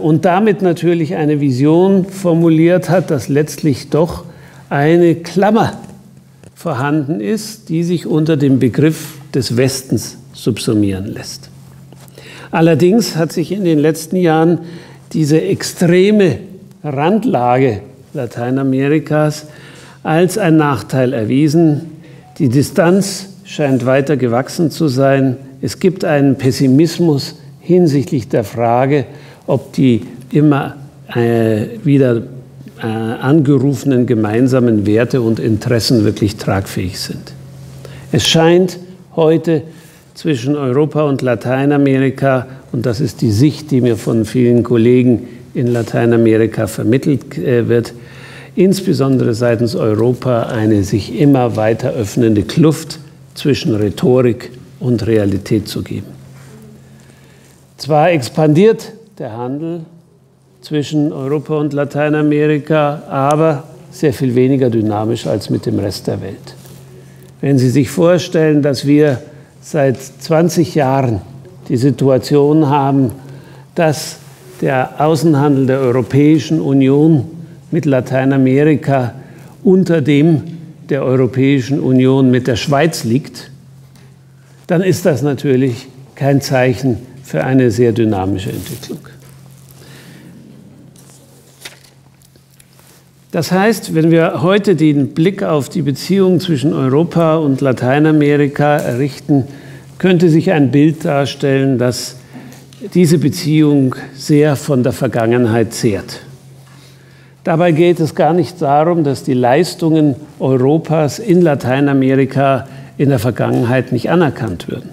und damit natürlich eine Vision formuliert hat, dass letztlich doch eine Klammer vorhanden ist, die sich unter dem Begriff des Westens subsumieren lässt. Allerdings hat sich in den letzten Jahren diese extreme Randlage Lateinamerikas als ein Nachteil erwiesen. Die Distanz scheint weiter gewachsen zu sein. Es gibt einen Pessimismus hinsichtlich der Frage, ob die immer wieder angerufenen gemeinsamen Werte und Interessen wirklich tragfähig sind. Es scheint heute zwischen Europa und Lateinamerika, und das ist die Sicht, die mir von vielen Kollegen in Lateinamerika vermittelt wird, insbesondere seitens Europa eine sich immer weiter öffnende Kluft zwischen Rhetorik und Realität zu geben. Zwar expandiert der Handel zwischen Europa und Lateinamerika, aber sehr viel weniger dynamisch als mit dem Rest der Welt. Wenn Sie sich vorstellen, dass wir seit 20 Jahren die Situation haben, dass der Außenhandel der Europäischen Union mit Lateinamerika unter dem der Europäischen Union mit der Schweiz liegt, dann ist das natürlich kein Zeichen für eine sehr dynamische Entwicklung. Das heißt, wenn wir heute den Blick auf die Beziehung zwischen Europa und Lateinamerika richten, könnte sich ein Bild darstellen, dass diese Beziehung sehr von der Vergangenheit zehrt. Dabei geht es gar nicht darum, dass die Leistungen Europas in Lateinamerika in der Vergangenheit nicht anerkannt würden.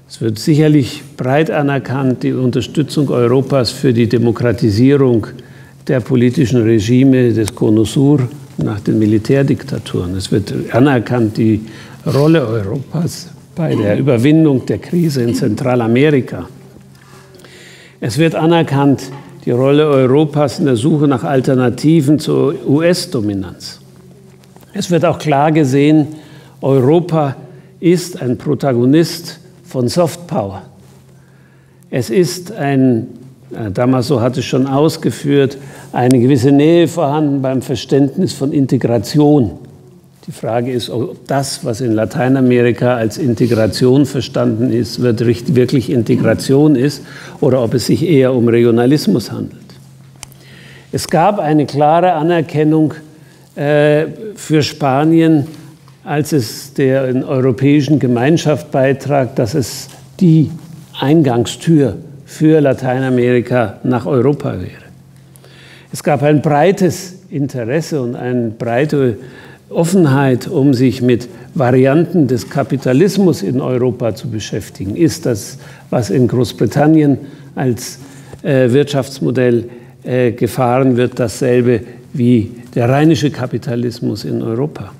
Es wird sicherlich breit anerkannt, die Unterstützung Europas für die Demokratisierung der politischen Regime des Cono Sur nach den Militärdiktaturen. Es wird anerkannt, die Rolle Europas bei der Überwindung der Krise in Zentralamerika. Es wird anerkannt, die Rolle Europas in der Suche nach Alternativen zur US-Dominanz. Es wird auch klar gesehen, Europa ist ein Protagonist von Soft Power. Es ist Damaso hat es schon ausgeführt, eine gewisse Nähe vorhanden beim Verständnis von Integration. Die Frage ist, ob das, was in Lateinamerika als Integration verstanden ist, wirklich Integration ist oder ob es sich eher um Regionalismus handelt. Es gab eine klare Anerkennung für Spanien, als es der Europäischen Gemeinschaft beitrag, dass es die Eingangstür für Lateinamerika nach Europa wäre. Es gab ein breites Interesse und eine breite Offenheit, um sich mit Varianten des Kapitalismus in Europa zu beschäftigen. Ist das, was in Großbritannien als Wirtschaftsmodell gefahren wird, dasselbe wie der rheinische Kapitalismus in Europa?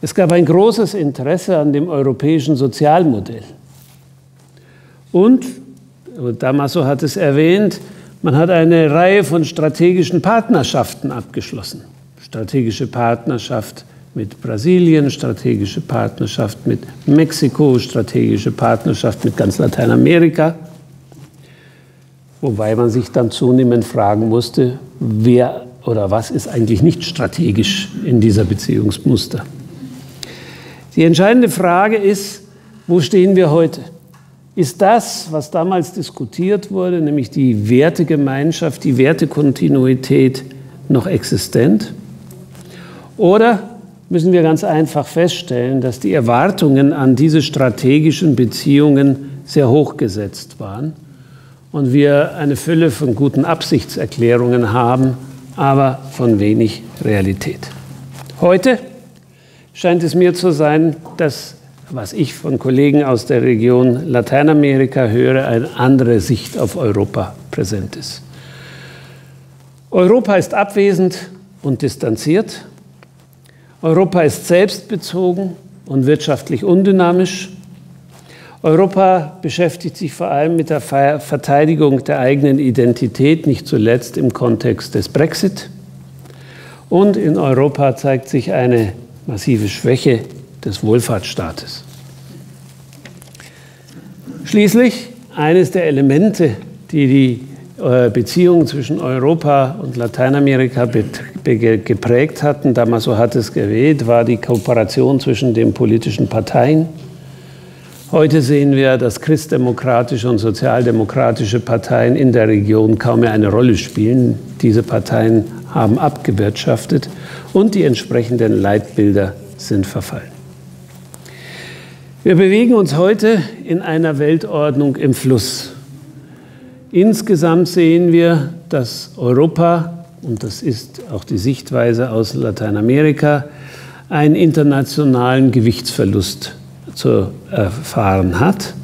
Es gab ein großes Interesse an dem europäischen Sozialmodell. Und Damaso hat es erwähnt, man hat eine Reihe von strategischen Partnerschaften abgeschlossen. Strategische Partnerschaft mit Brasilien, strategische Partnerschaft mit Mexiko, strategische Partnerschaft mit ganz Lateinamerika. Wobei man sich dann zunehmend fragen musste, wer oder was ist eigentlich nicht strategisch in dieser Beziehungsmuster. Die entscheidende Frage ist, wo stehen wir heute? Ist das, was damals diskutiert wurde, nämlich die Wertegemeinschaft, die Wertekontinuität, noch existent? Oder müssen wir ganz einfach feststellen, dass die Erwartungen an diese strategischen Beziehungen sehr hoch gesetzt waren und wir eine Fülle von guten Absichtserklärungen haben, aber von wenig Realität? Heute scheint es mir zu sein, dass, was ich von Kollegen aus der Region Lateinamerika höre, eine andere Sicht auf Europa präsent ist. Europa ist abwesend und distanziert. Europa ist selbstbezogen und wirtschaftlich undynamisch. Europa beschäftigt sich vor allem mit der Verteidigung der eigenen Identität, nicht zuletzt im Kontext des Brexit. Und in Europa zeigt sich eine massive Schwäche des Wohlfahrtsstaates. Schließlich eines der Elemente, die die Beziehungen zwischen Europa und Lateinamerika geprägt hatten, Damaso hat es erwähnt, war die Kooperation zwischen den politischen Parteien. Heute sehen wir, dass christdemokratische und sozialdemokratische Parteien in der Region kaum mehr eine Rolle spielen. Diese Parteien haben abgewirtschaftet und die entsprechenden Leitbilder sind verfallen. Wir bewegen uns heute in einer Weltordnung im Fluss. Insgesamt sehen wir, dass Europa, und das ist auch die Sichtweise aus Lateinamerika, einen internationalen Gewichtsverlust zu erfahren hat.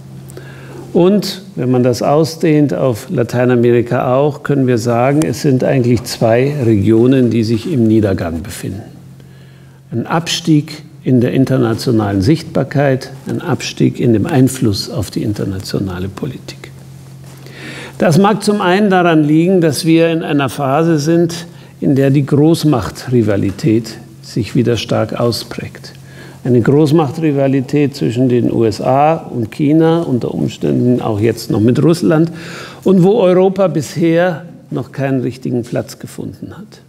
Und wenn man das ausdehnt auf Lateinamerika auch, können wir sagen, es sind eigentlich zwei Regionen, die sich im Niedergang befinden. Ein Abstieg in der internationalen Sichtbarkeit, ein Abstieg in dem Einfluss auf die internationale Politik. Das mag zum einen daran liegen, dass wir in einer Phase sind, in der die Großmachtrivalität sich wieder stark ausprägt. Eine Großmachtrivalität zwischen den USA und China, unter Umständen auch jetzt noch mit Russland, und wo Europa bisher noch keinen richtigen Platz gefunden hat.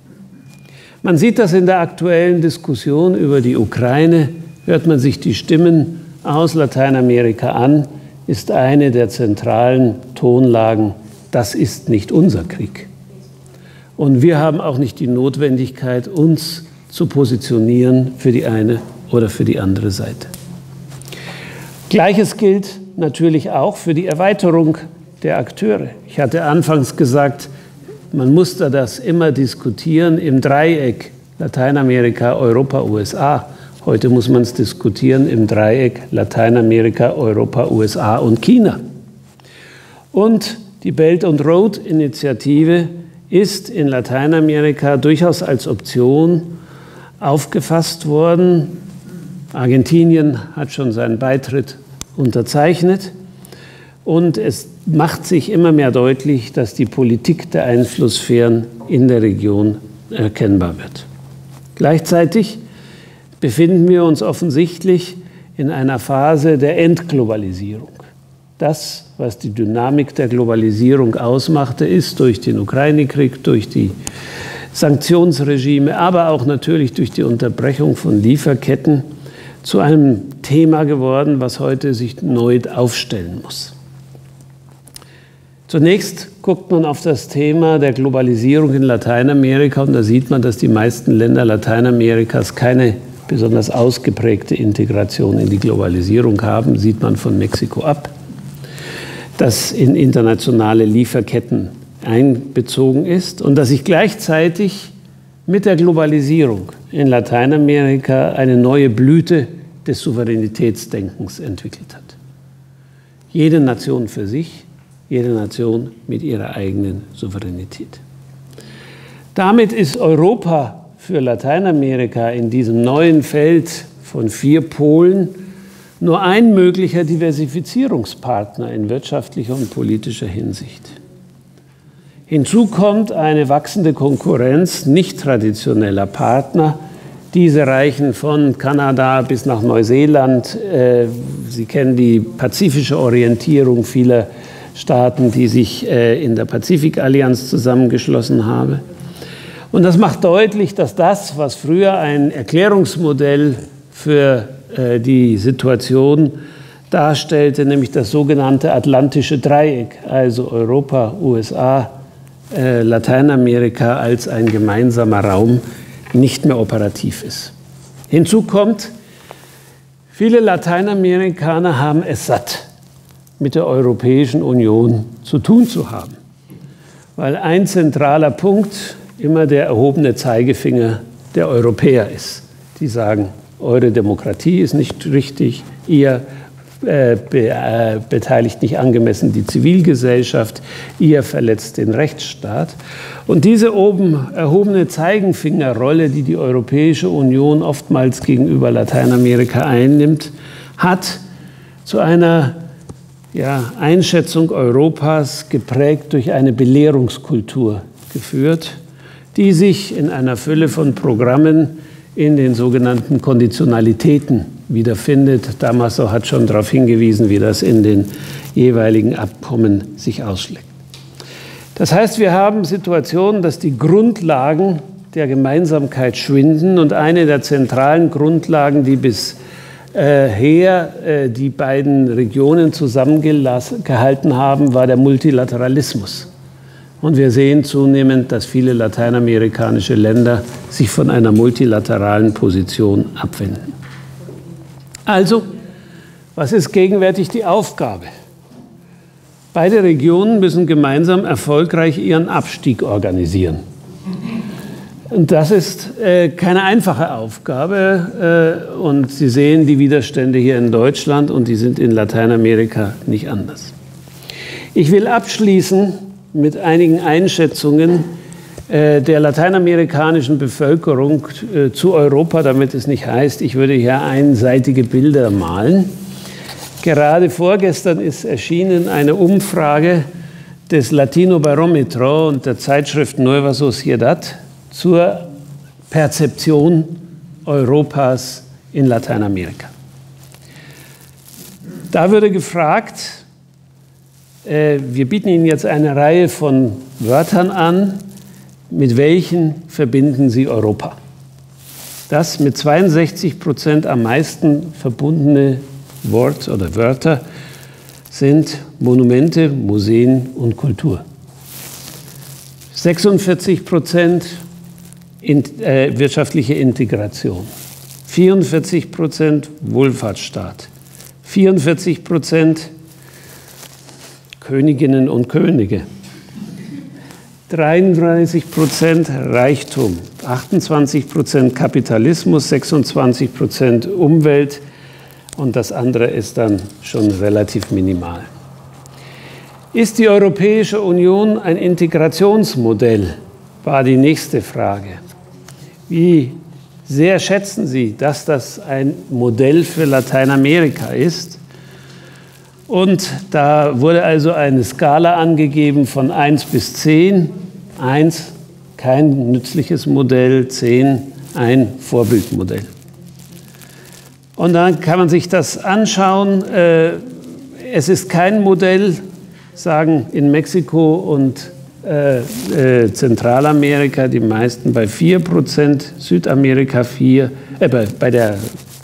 Man sieht das in der aktuellen Diskussion über die Ukraine, hört man sich die Stimmen aus Lateinamerika an, ist eine der zentralen Tonlagen, das ist nicht unser Krieg. Und wir haben auch nicht die Notwendigkeit, uns zu positionieren für die eine oder für die andere Seite. Gleiches gilt natürlich auch für die Erweiterung der Akteure. Ich hatte anfangs gesagt, man muss das immer diskutieren im Dreieck Lateinamerika, Europa, USA. Heute muss man es diskutieren im Dreieck Lateinamerika, Europa, USA und China. Und die Belt and Road Initiative ist in Lateinamerika durchaus als Option aufgefasst worden. Argentinien hat schon seinen Beitritt unterzeichnet und es macht sich immer mehr deutlich, dass die Politik der Einflusssphären in der Region erkennbar wird. Gleichzeitig befinden wir uns offensichtlich in einer Phase der Entglobalisierung. Das, was die Dynamik der Globalisierung ausmachte, ist durch den Ukraine-Krieg, durch die Sanktionsregime, aber auch natürlich durch die Unterbrechung von Lieferketten zu einem Thema geworden, was heute sich neu aufstellen muss. Zunächst guckt man auf das Thema der Globalisierung in Lateinamerika und da sieht man, dass die meisten Länder Lateinamerikas keine besonders ausgeprägte Integration in die Globalisierung haben, sieht man von Mexiko ab, das in internationale Lieferketten einbezogen ist und dass sich gleichzeitig mit der Globalisierung in Lateinamerika eine neue Blüte des Souveränitätsdenkens entwickelt hat. Jede Nation für sich, jede Nation mit ihrer eigenen Souveränität. Damit ist Europa für Lateinamerika in diesem neuen Feld von 4 Polen nur ein möglicher Diversifizierungspartner in wirtschaftlicher und politischer Hinsicht. Hinzu kommt eine wachsende Konkurrenz nicht traditioneller Partner. Diese reichen von Kanada bis nach Neuseeland. Sie kennen die pazifische Orientierung vieler Staaten, die sich in der Pazifikallianz zusammengeschlossen haben. Und das macht deutlich, dass das, was früher ein Erklärungsmodell für die Situation darstellte, nämlich das sogenannte Atlantische Dreieck, also Europa, USA, Lateinamerika als ein gemeinsamer Raum, nicht mehr operativ ist. Hinzu kommt, viele Lateinamerikaner haben es satt, mit der Europäischen Union zu tun zu haben, weil ein zentraler Punkt immer der erhobene Zeigefinger der Europäer ist. Die sagen, eure Demokratie ist nicht richtig, ihr beteiligt nicht angemessen die Zivilgesellschaft, ihr verletzt den Rechtsstaat. Und diese oben erhobene Zeigefingerrolle, die die Europäische Union oftmals gegenüber Lateinamerika einnimmt, hat zu einer Einschätzung Europas geprägt durch eine Belehrungskultur geführt, die sich in einer Fülle von Programmen in den sogenannten Konditionalitäten wiederfindet. Damaso hat schon darauf hingewiesen, wie das in den jeweiligen Abkommen sich ausschlägt. Das heißt, wir haben Situationen, dass die Grundlagen der Gemeinsamkeit schwinden und eine der zentralen Grundlagen, die bisher die beiden Regionen zusammengehalten haben, war der Multilateralismus. Und wir sehen zunehmend, dass viele lateinamerikanische Länder sich von einer multilateralen Position abwenden. Also, was ist gegenwärtig die Aufgabe? Beide Regionen müssen gemeinsam erfolgreich ihren Abstieg organisieren. Und das ist keine einfache Aufgabe. Und Sie sehen die Widerstände hier in Deutschland und die sind in Lateinamerika nicht anders. Ich will abschließen mit einigen Einschätzungen der lateinamerikanischen Bevölkerung zu Europa, damit es nicht heißt, ich würde hier einseitige Bilder malen. Gerade vorgestern ist erschienen eine Umfrage des Latino Barometro und der Zeitschrift Nueva Sociedad zur Perzeption Europas in Lateinamerika. Da würde gefragt, wir bieten Ihnen jetzt eine Reihe von Wörtern an, mit welchen verbinden Sie Europa? Das mit 62% am meisten verbundene Wort oder Wörter sind Monumente, Museen und Kultur. 46% wirtschaftliche Integration, 44% Wohlfahrtsstaat, 44% Königinnen und Könige, 33% Reichtum, 28% Kapitalismus, 26% Umwelt und das andere ist dann schon relativ minimal. Ist die Europäische Union ein Integrationsmodell? War die nächste Frage. Wie sehr schätzen Sie, dass das ein Modell für Lateinamerika ist? Und da wurde also eine Skala angegeben von 1 bis 10. 1, kein nützliches Modell, 10, ein Vorbildmodell. Und dann kann man sich das anschauen. Es ist kein Modell, sagen in Mexiko und Zentralamerika die meisten bei 4%, Südamerika 4, bei der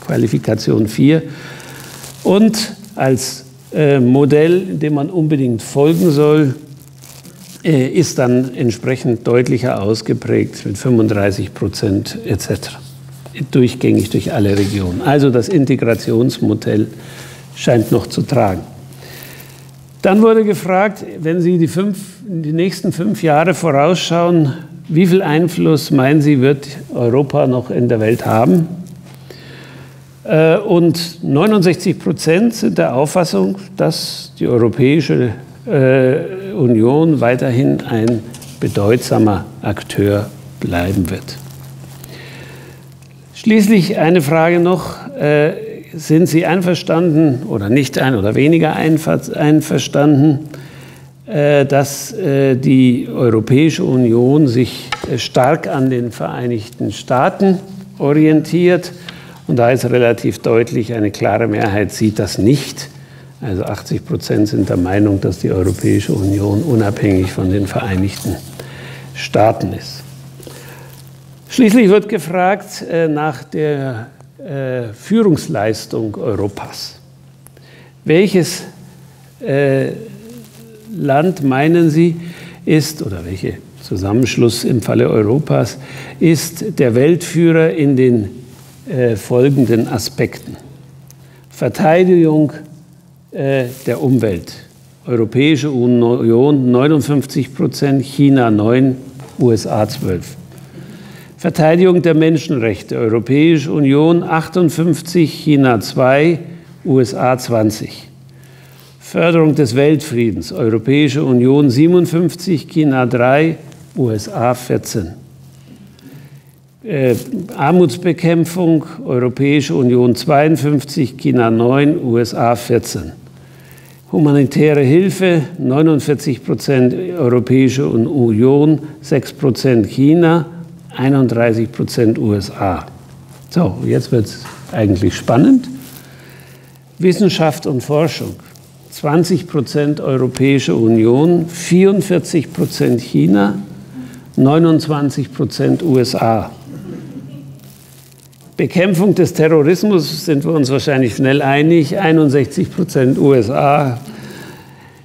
Qualifikation 4. Und als Modell, dem man unbedingt folgen soll, ist dann entsprechend deutlicher ausgeprägt mit 35% etc. Durchgängig durch alle Regionen. Also das Integrationsmodell scheint noch zu tragen. Dann wurde gefragt, wenn Sie die nächsten 5 Jahre vorausschauen, wie viel Einfluss, meinen Sie, wird Europa noch in der Welt haben? Und 69% sind der Auffassung, dass die Europäische Union weiterhin ein bedeutsamer Akteur bleiben wird. Schließlich eine Frage noch. Sind Sie einverstanden oder nicht oder weniger einverstanden, dass die Europäische Union sich stark an den Vereinigten Staaten orientiert? Und da ist relativ deutlich, eine klare Mehrheit sieht das nicht. Also 80% sind der Meinung, dass die Europäische Union unabhängig von den Vereinigten Staaten ist. Schließlich wird gefragt nach der Führungsleistung Europas. Welches Land, meinen Sie, ist, oder welcher Zusammenschluss im Falle Europas, ist der Weltführer in den folgenden Aspekten? Verteidigung der Umwelt. Europäische Union 59%, China 9%, USA 12%. Verteidigung der Menschenrechte. Europäische Union 58%, China 2%, USA 20. Förderung des Weltfriedens, Europäische Union 57, China 3, USA 14. Armutsbekämpfung, Europäische Union 52, China 9, USA 14. Humanitäre Hilfe, 49% Europäische Union, 6% China, 31% USA. So, jetzt wird es eigentlich spannend. Wissenschaft und Forschung, 20% Europäische Union, 44% China, 29% USA. Bekämpfung des Terrorismus sind wir uns wahrscheinlich schnell einig, 61% USA.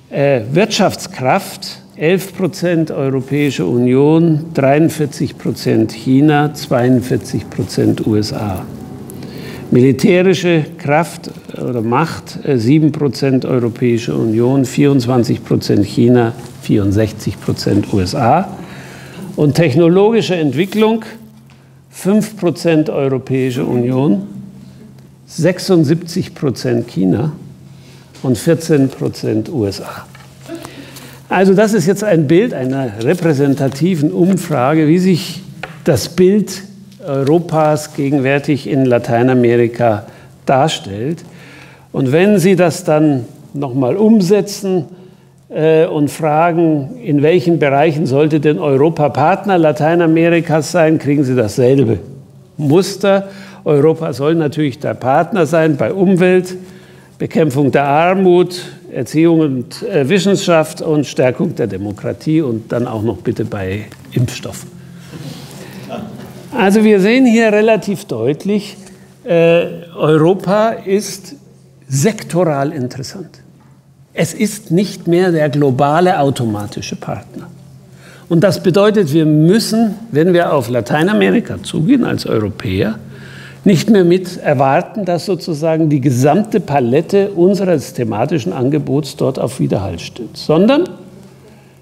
Wirtschaftskraft, 11% Europäische Union, 43% China, 42% USA. Militärische Kraft oder Macht, 7% Europäische Union, 24% China, 64% USA. Und technologische Entwicklung, 5% Europäische Union, 76% China und 14% USA. Also das ist jetzt ein Bild einer repräsentativen Umfrage, wie sich das Bild Europas gegenwärtig in Lateinamerika darstellt. Und wenn Sie das dann nochmal umsetzen und fragen, in welchen Bereichen sollte denn Europa Partner Lateinamerikas sein, kriegen Sie dasselbe Muster. Europa soll natürlich der Partner sein bei Umwelt, Bekämpfung der Armut, Erziehung und Wissenschaft und Stärkung der Demokratie und dann auch noch bitte bei Impfstoff. Also wir sehen hier relativ deutlich, Europa ist sektoral interessant. Es ist nicht mehr der globale automatische Partner. Und das bedeutet, wir müssen, wenn wir auf Lateinamerika zugehen als Europäer, nicht mehr mit erwarten, dass sozusagen die gesamte Palette unseres thematischen Angebots dort auf Widerhall stößt, sondern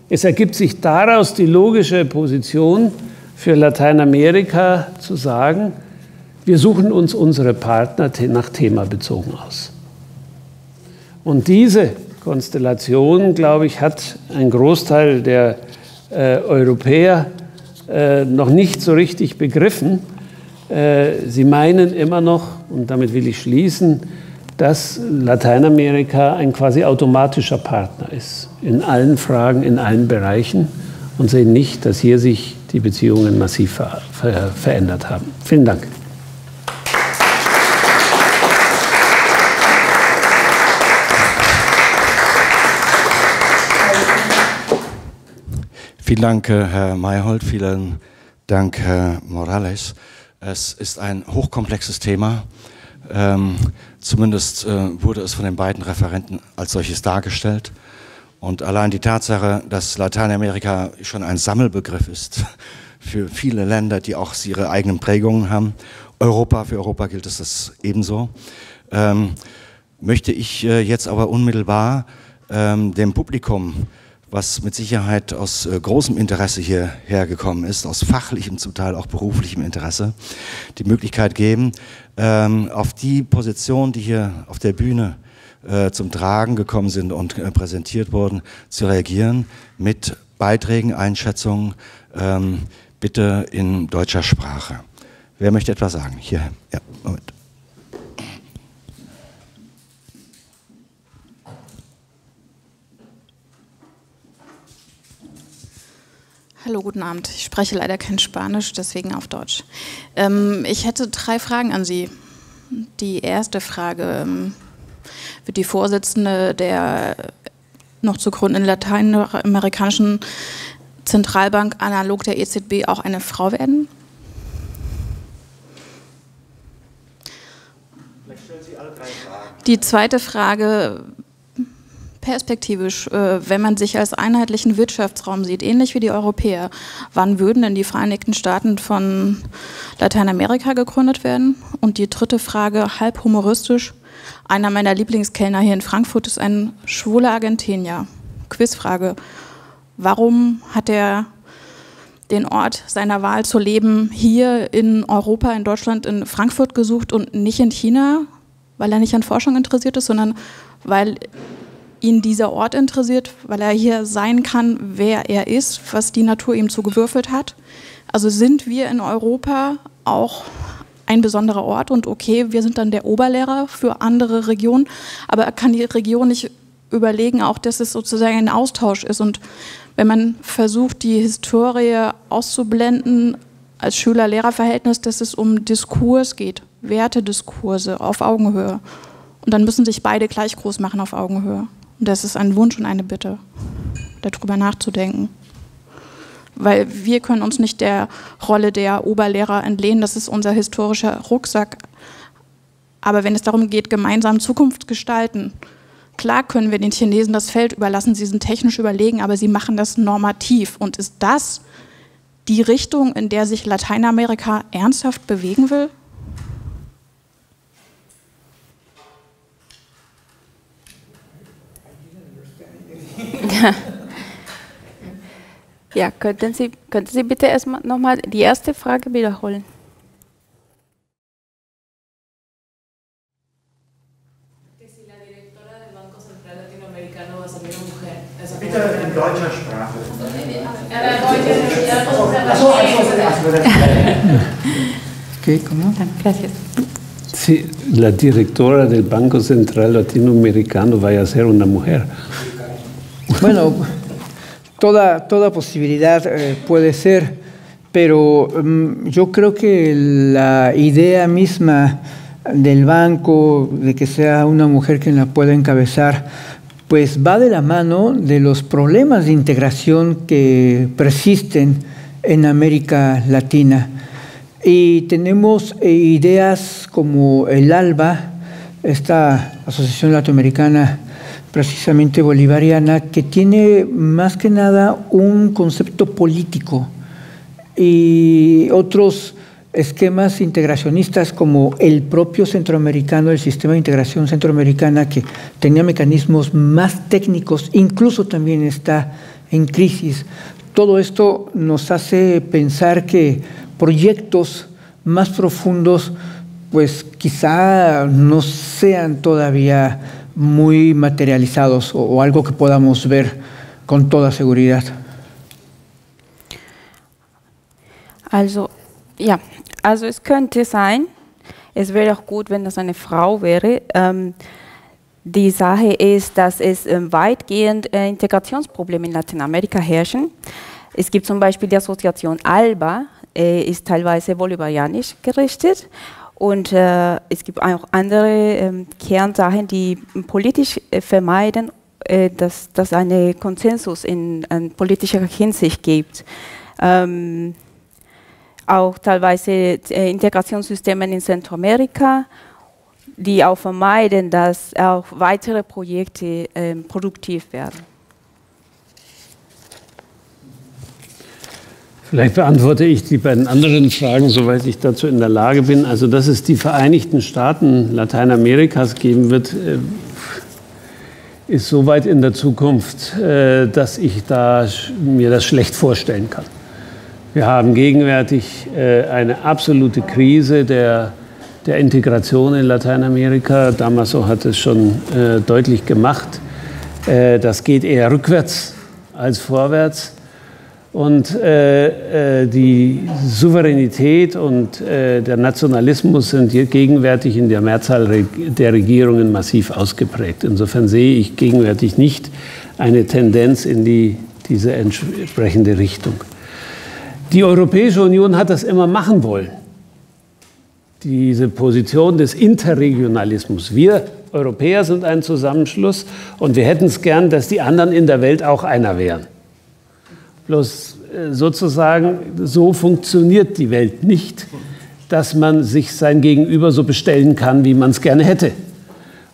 es ergibt sich daraus die logische Position für Lateinamerika zu sagen, wir suchen uns unsere Partner nach Thema bezogen aus. Und diese Konstellation, glaube ich, hat ein Großteil der Europäer noch nicht so richtig begriffen. Sie meinen immer noch, und damit will ich schließen, dass Lateinamerika ein quasi automatischer Partner ist, in allen Fragen, in allen Bereichen, und sehen nicht, dass hier sich die Beziehungen massiv verändert haben. Vielen Dank. Vielen Dank, Herr Mayhold, vielen Dank, Herr Morales. Es ist ein hochkomplexes Thema. Zumindest wurde es von den beiden Referenten als solches dargestellt. Und allein die Tatsache, dass Lateinamerika schon ein Sammelbegriff ist für viele Länder, die auch ihre eigenen Prägungen haben. Für Europa gilt es das ebenso. Möchte ich jetzt aber unmittelbar dem Publikum, was mit Sicherheit aus großem Interesse hierher gekommen ist, aus fachlichem, zum Teil auch beruflichem Interesse, die Möglichkeit geben, auf die Positionen, die hier auf der Bühne zum Tragen gekommen sind und präsentiert wurden, zu reagieren mit Beiträgen, Einschätzungen, bitte in deutscher Sprache. Wer möchte etwas sagen? Hier, ja, Moment. Hallo, guten Abend. Ich spreche leider kein Spanisch, deswegen auf Deutsch. Ich hätte 3 Fragen an Sie. Die erste Frage, wird die Vorsitzende der noch zu gründenden lateinamerikanischen Zentralbank analog der EZB auch eine Frau werden? Vielleicht stellen Sie alle 3 Fragen. Die zweite Frage, perspektivisch, wenn man sich als einheitlichen Wirtschaftsraum sieht, ähnlich wie die Europäer, wann würden denn die Vereinigten Staaten von Lateinamerika gegründet werden? Und die dritte Frage, halb humoristisch, einer meiner Lieblingskellner hier in Frankfurt ist ein schwuler Argentinier. Quizfrage, warum hat er den Ort seiner Wahl zu leben hier in Europa, in Deutschland, in Frankfurt gesucht und nicht in China? weil er nicht an Forschung interessiert ist, sondern weil ihn dieser Ort interessiert, weil er hier sein kann, wer er ist, was die Natur ihm zugewürfelt hat. Also sind wir in Europa auch ein besonderer Ort und okay, wir sind dann der Oberlehrer für andere Regionen, aber kann die Region nicht überlegen, auch dass es sozusagen ein Austausch ist und wenn man versucht, die Historie auszublenden als Schüler-Lehrer-Verhältnis, dass es um Diskurs geht, Wertediskurse auf Augenhöhe und dann müssen sich beide gleich groß machen auf Augenhöhe. Und das ist ein Wunsch und eine Bitte, darüber nachzudenken. Weil wir können uns nicht der Rolle der Oberlehrer entlehnen, das ist unser historischer Rucksack. Aber wenn es darum geht, gemeinsam Zukunft gestalten, klar können wir den Chinesen das Feld überlassen, sie sind technisch überlegen, aber sie machen das normativ. Und ist das die Richtung, in der sich Lateinamerika ernsthaft bewegen will? Ja, könnten Sie bitte erstmal nochmal die erste Frage wiederholen? Bitte in deutscher Sprache. Okay, ¿cómo? Gracias. Sí, la directora del Banco Central Latinoamericano vaya a ser una mujer. Bueno, toda posibilidad puede ser, pero yo creo que la idea misma del banco, de que sea una mujer quien la pueda encabezar, pues va de la mano de los problemas de integración que persisten en América Latina. Y tenemos ideas como el ALBA, esta Asociación Latinoamericana precisamente bolivariana, que tiene más que nada un concepto político y otros esquemas integracionistas como el propio centroamericano, el sistema de integración centroamericana, que tenía mecanismos más técnicos, incluso también está en crisis. Todo esto nos hace pensar que proyectos más profundos pues quizá no sean todavía muy materializados o algo que podamos ver con toda seguridad. Also, ja, also es könnte sein, es wäre auch gut, wenn das eine Frau wäre. Die Sache ist, dass es weitgehend Integrationsprobleme in Lateinamerika herrschen. Es gibt zum Beispiel die Assoziation ALBA, ist teilweise bolivarianisch gerichtet. Und es gibt auch andere Kernsachen, die politisch vermeiden, dass es einen Konsensus in politischer Hinsicht gibt. Auch teilweise Integrationssysteme in Zentralamerika, die auch vermeiden, dass auch weitere Projekte produktiv werden. Vielleicht beantworte ich die beiden anderen Fragen, soweit ich dazu in der Lage bin. Also, dass es die Vereinigten Staaten Lateinamerikas geben wird, ist so weit in der Zukunft, dass ich mir das schlecht vorstellen kann. Wir haben gegenwärtig eine absolute Krise der Integration in Lateinamerika. Damaso hat es schon deutlich gemacht. Das geht eher rückwärts als vorwärts. Und die Souveränität und der Nationalismus sind gegenwärtig in der Mehrzahl der Regierungen massiv ausgeprägt. Insofern sehe ich gegenwärtig nicht eine Tendenz in diese entsprechende Richtung. Die Europäische Union hat das immer machen wollen. Diese Position des Interregionalismus. Wir Europäer sind ein Zusammenschluss und wir hätten es gern, dass die anderen in der Welt auch einer wären. Bloß sozusagen, so funktioniert die Welt nicht, dass man sich sein Gegenüber so bestellen kann, wie man es gerne hätte.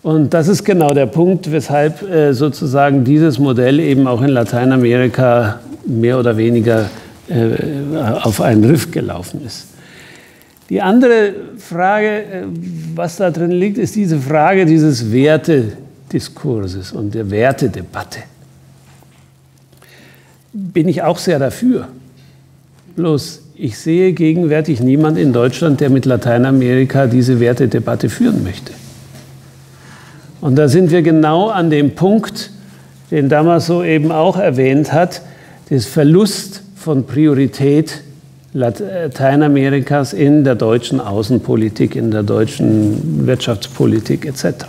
Und das ist genau der Punkt, weshalb sozusagen dieses Modell eben auch in Lateinamerika mehr oder weniger auf einen Riff gelaufen ist. Die andere Frage, was da drin liegt, ist diese Frage dieses Wertediskurses und der Wertedebatte. Bin ich auch sehr dafür. Bloß, ich sehe gegenwärtig niemand in Deutschland, der mit Lateinamerika diese Wertedebatte führen möchte. Und da sind wir genau an dem Punkt, den Damaso eben auch erwähnt hat, des Verlust von Priorität Lateinamerikas in der deutschen Außenpolitik, in der deutschen Wirtschaftspolitik etc.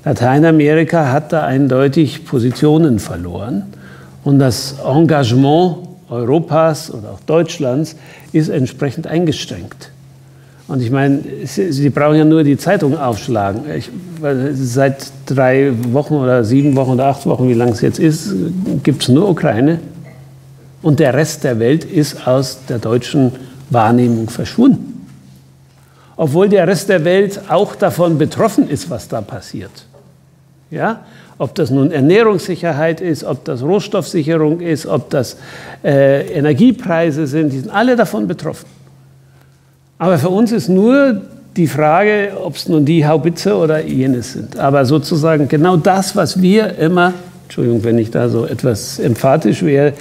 Lateinamerika hat da eindeutig Positionen verloren und das Engagement Europas oder auch Deutschlands ist entsprechend eingeschränkt. Und ich meine, Sie brauchen ja nur die Zeitung aufschlagen. Seit 3 Wochen oder 7 Wochen oder 8 Wochen, wie lange es jetzt ist, gibt es nur Ukraine. Und der Rest der Welt ist aus der deutschen Wahrnehmung verschwunden. Obwohl der Rest der Welt auch davon betroffen ist, was da passiert. Ja? Ob das nun Ernährungssicherheit ist, ob das Rohstoffsicherung ist, ob das Energiepreise sind, die sind alle davon betroffen. Aber für uns ist nur die Frage, ob es nun die Haubitze oder jenes sind. Aber sozusagen genau das, was wir immer, Entschuldigung, wenn ich da so etwas emphatisch wäre,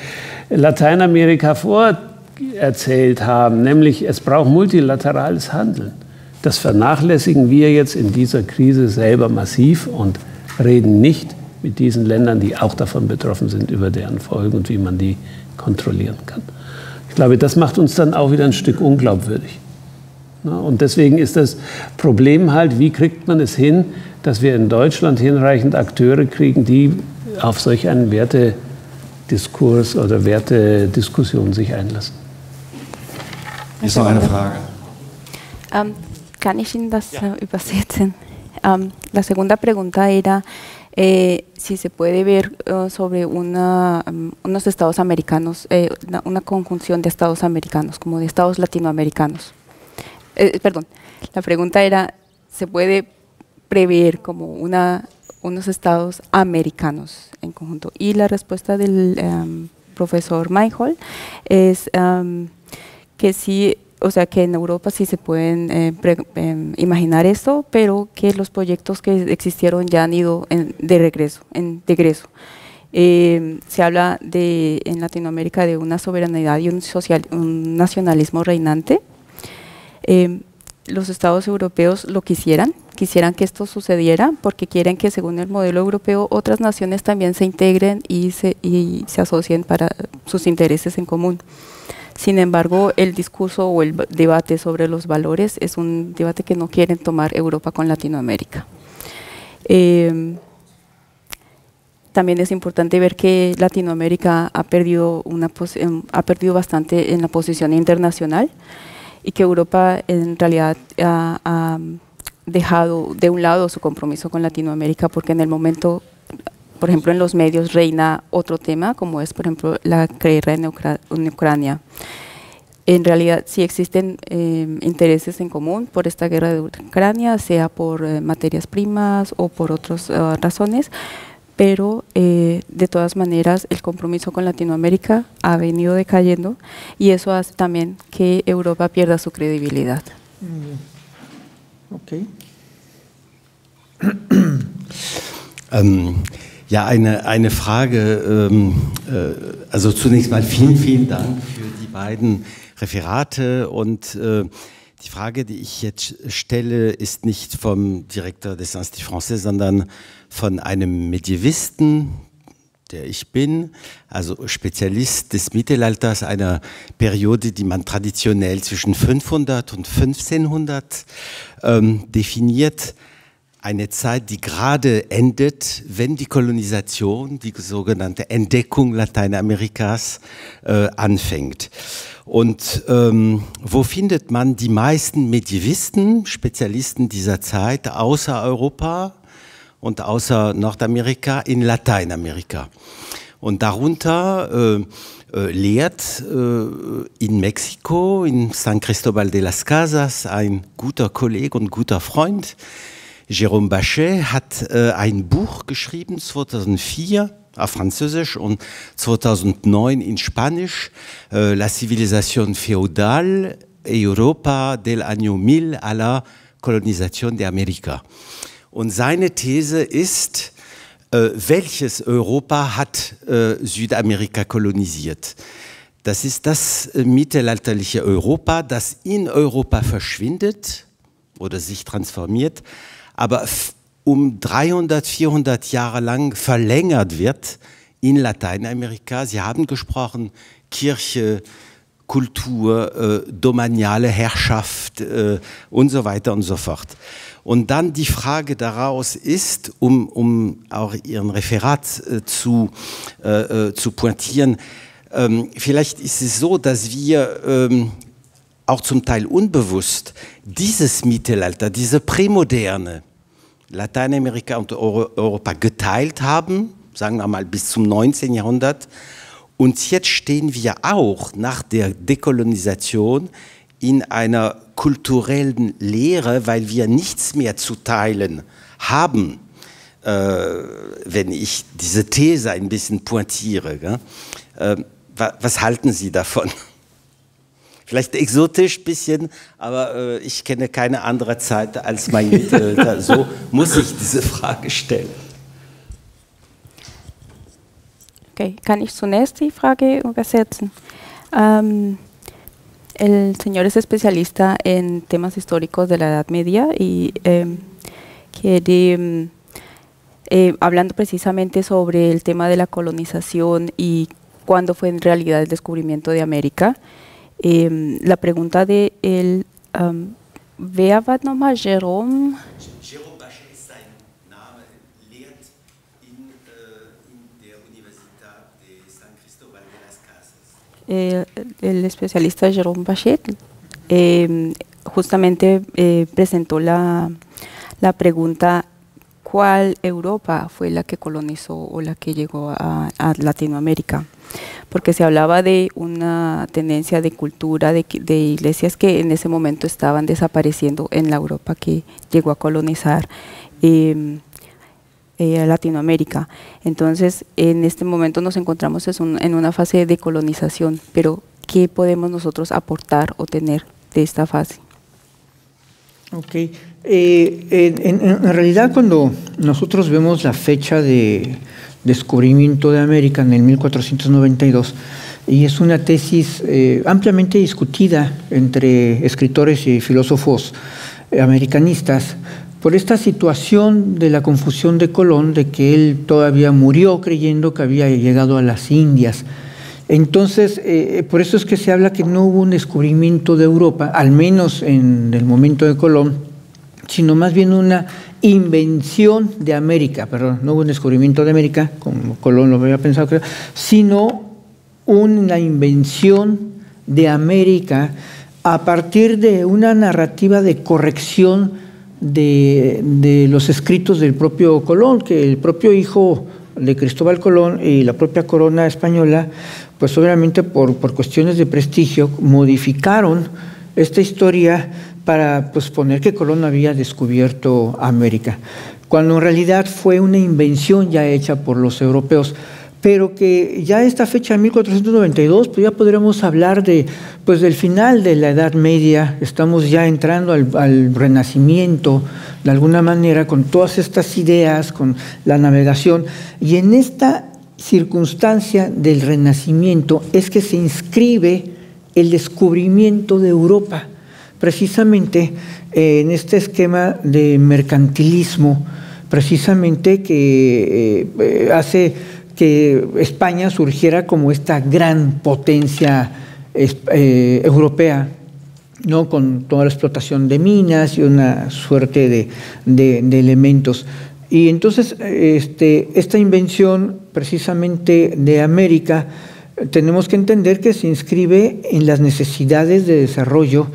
Lateinamerika vorerzählt haben, nämlich es braucht multilaterales Handeln. Das vernachlässigen wir jetzt in dieser Krise selber massiv und reden nicht mit diesen Ländern, die auch davon betroffen sind, über deren Folgen und wie man die kontrollieren kann. Ich glaube, das macht uns dann auch wieder ein Stück unglaubwürdig. Und deswegen ist das Problem halt, wie kriegt man es hin, dass wir in Deutschland hinreichend Akteure kriegen, die auf solch einen Wertediskurs oder Wertediskussion sich einlassen. Ist noch eine Frage. Kann ich Ihnen das übersetzen? La segunda pregunta era si se puede ver sobre unos estados americanos, una conjunción de estados americanos, como de estados latinoamericanos. Perdón, la pregunta era, ¿se puede prever como unos estados americanos en conjunto? Y la respuesta del profesor Mayhol es que sí, o sea, que en Europa sí se pueden imaginar esto, pero que los proyectos que existieron ya han ido de regreso. Se habla en Latinoamérica de una soberanidad y un nacionalismo reinante. Los estados europeos lo quisieran que esto sucediera porque quieren que según el modelo europeo otras naciones también se integren y se asocien para sus intereses en común. Sin embargo, el discurso o el debate sobre los valores es un debate que no quieren tomar Europa con Latinoamérica. También es importante ver que Latinoamérica ha perdido bastante en la posición internacional y que Europa en realidad ha dejado de un lado su compromiso con Latinoamérica porque en el momento, por ejemplo, en los medios reina otro tema, como es, por ejemplo, la guerra en Ucrania. En realidad sí existen intereses en común por esta guerra de Ucrania, sea por materias primas o por otras razones, pero de todas maneras el compromiso con Latinoamérica ha venido decayendo y eso hace también que Europa pierda su credibilidad. Okay. Ja, eine Frage, also zunächst mal vielen Dank für die beiden Referate und die Frage, die ich jetzt stelle, ist nicht vom Direktor des Institut Français, sondern von einem Medievisten, der ich bin, also Spezialist des Mittelalters, einer Periode, die man traditionell zwischen 500 und 1500 definiert. Eine Zeit, die gerade endet, wenn die Kolonisation, die sogenannte Entdeckung Lateinamerikas anfängt. Und wo findet man die meisten Medievisten, Spezialisten dieser Zeit, außer Europa und außer Nordamerika, in Lateinamerika? Und darunter lehrt in Mexiko, in San Cristobal de las Casas, ein guter Kollege und guter Freund, Jérôme Bachet, hat ein Buch geschrieben, 2004, auf Französisch und 2009 in Spanisch, La Civilisation Feudal, Europa del Año 1000 a la Colonización de América. Und seine These ist, welches Europa hat Südamerika kolonisiert? Das ist das mittelalterliche Europa, das in Europa verschwindet oder sich transformiert, aber um 300, 400 Jahre lang verlängert wird in Lateinamerika. Sie haben gesprochen, Kirche, Kultur, domaniale Herrschaft und so weiter und so fort. Und dann die Frage daraus ist, um auch Ihren Referat zu pointieren, vielleicht ist es so, dass wir auch zum Teil unbewusst dieses Mittelalter, diese Prämoderne, Lateinamerika und Europa geteilt haben, sagen wir mal bis zum 19. Jahrhundert. Und jetzt stehen wir auch nach der Dekolonisation in einer kulturellen Leere, weil wir nichts mehr zu teilen haben, wenn ich diese These ein bisschen pointiere. Was halten Sie davon? Vielleicht exotisch ein bisschen, aber ich kenne keine andere Zeit als mein Mittelalter. So muss ich diese Frage stellen. Okay, kann ich zunächst die Frage übersetzen? El señor es especialista en temas históricos de la Edad Media y quiere, hablando precisamente sobre el tema de la colonización y cuándo fue en realidad el descubrimiento de América. La pregunta de él, wer war nochmal Jerome? Jerome Bachet ist sein Name, lehrt in der Universidad de San Cristóbal de las Casas. El especialista Jerome Bachet justamente presentó la pregunta, ¿cuál Europa fue la que colonizó o la que llegó a Latinoamérica? Porque se hablaba de una tendencia de cultura, de iglesias que en ese momento estaban desapareciendo en la Europa que llegó a colonizar Latinoamérica. Entonces, en este momento nos encontramos en una fase de decolonización, pero ¿qué podemos nosotros aportar o tener de esta fase? Ok, en realidad cuando nosotros vemos la fecha de descubrimiento de América en el 1492, y es una tesis ampliamente discutida entre escritores y filósofos americanistas, por esta situación de la confusión de Colón, de que él todavía murió creyendo que había llegado a las Indias. Entonces, por eso es que se habla que no hubo un descubrimiento de Europa, al menos en el momento de Colón, sino más bien una invención de América, perdón, no hubo un descubrimiento de América, como Colón lo había pensado, sino una invención de América a partir de una narrativa de corrección de los escritos del propio Colón, que el propio hijo de Cristóbal Colón y la propia corona española, pues obviamente por cuestiones de prestigio, modificaron esta historia para pues, poner que Colón había descubierto América, cuando en realidad fue una invención ya hecha por los europeos, pero que ya esta fecha de 1492, pues ya podríamos hablar pues del final de la Edad Media, estamos ya entrando al Renacimiento, de alguna manera, con todas estas ideas, con la navegación, y en esta circunstancia del Renacimiento es que se inscribe el descubrimiento de Europa, precisamente en este esquema de mercantilismo, precisamente que hace que España surgiera como esta gran potencia europea, ¿no? Con toda la explotación de minas y una suerte de elementos. Y entonces esta invención precisamente de América tenemos que entender que se inscribe en las necesidades de desarrollo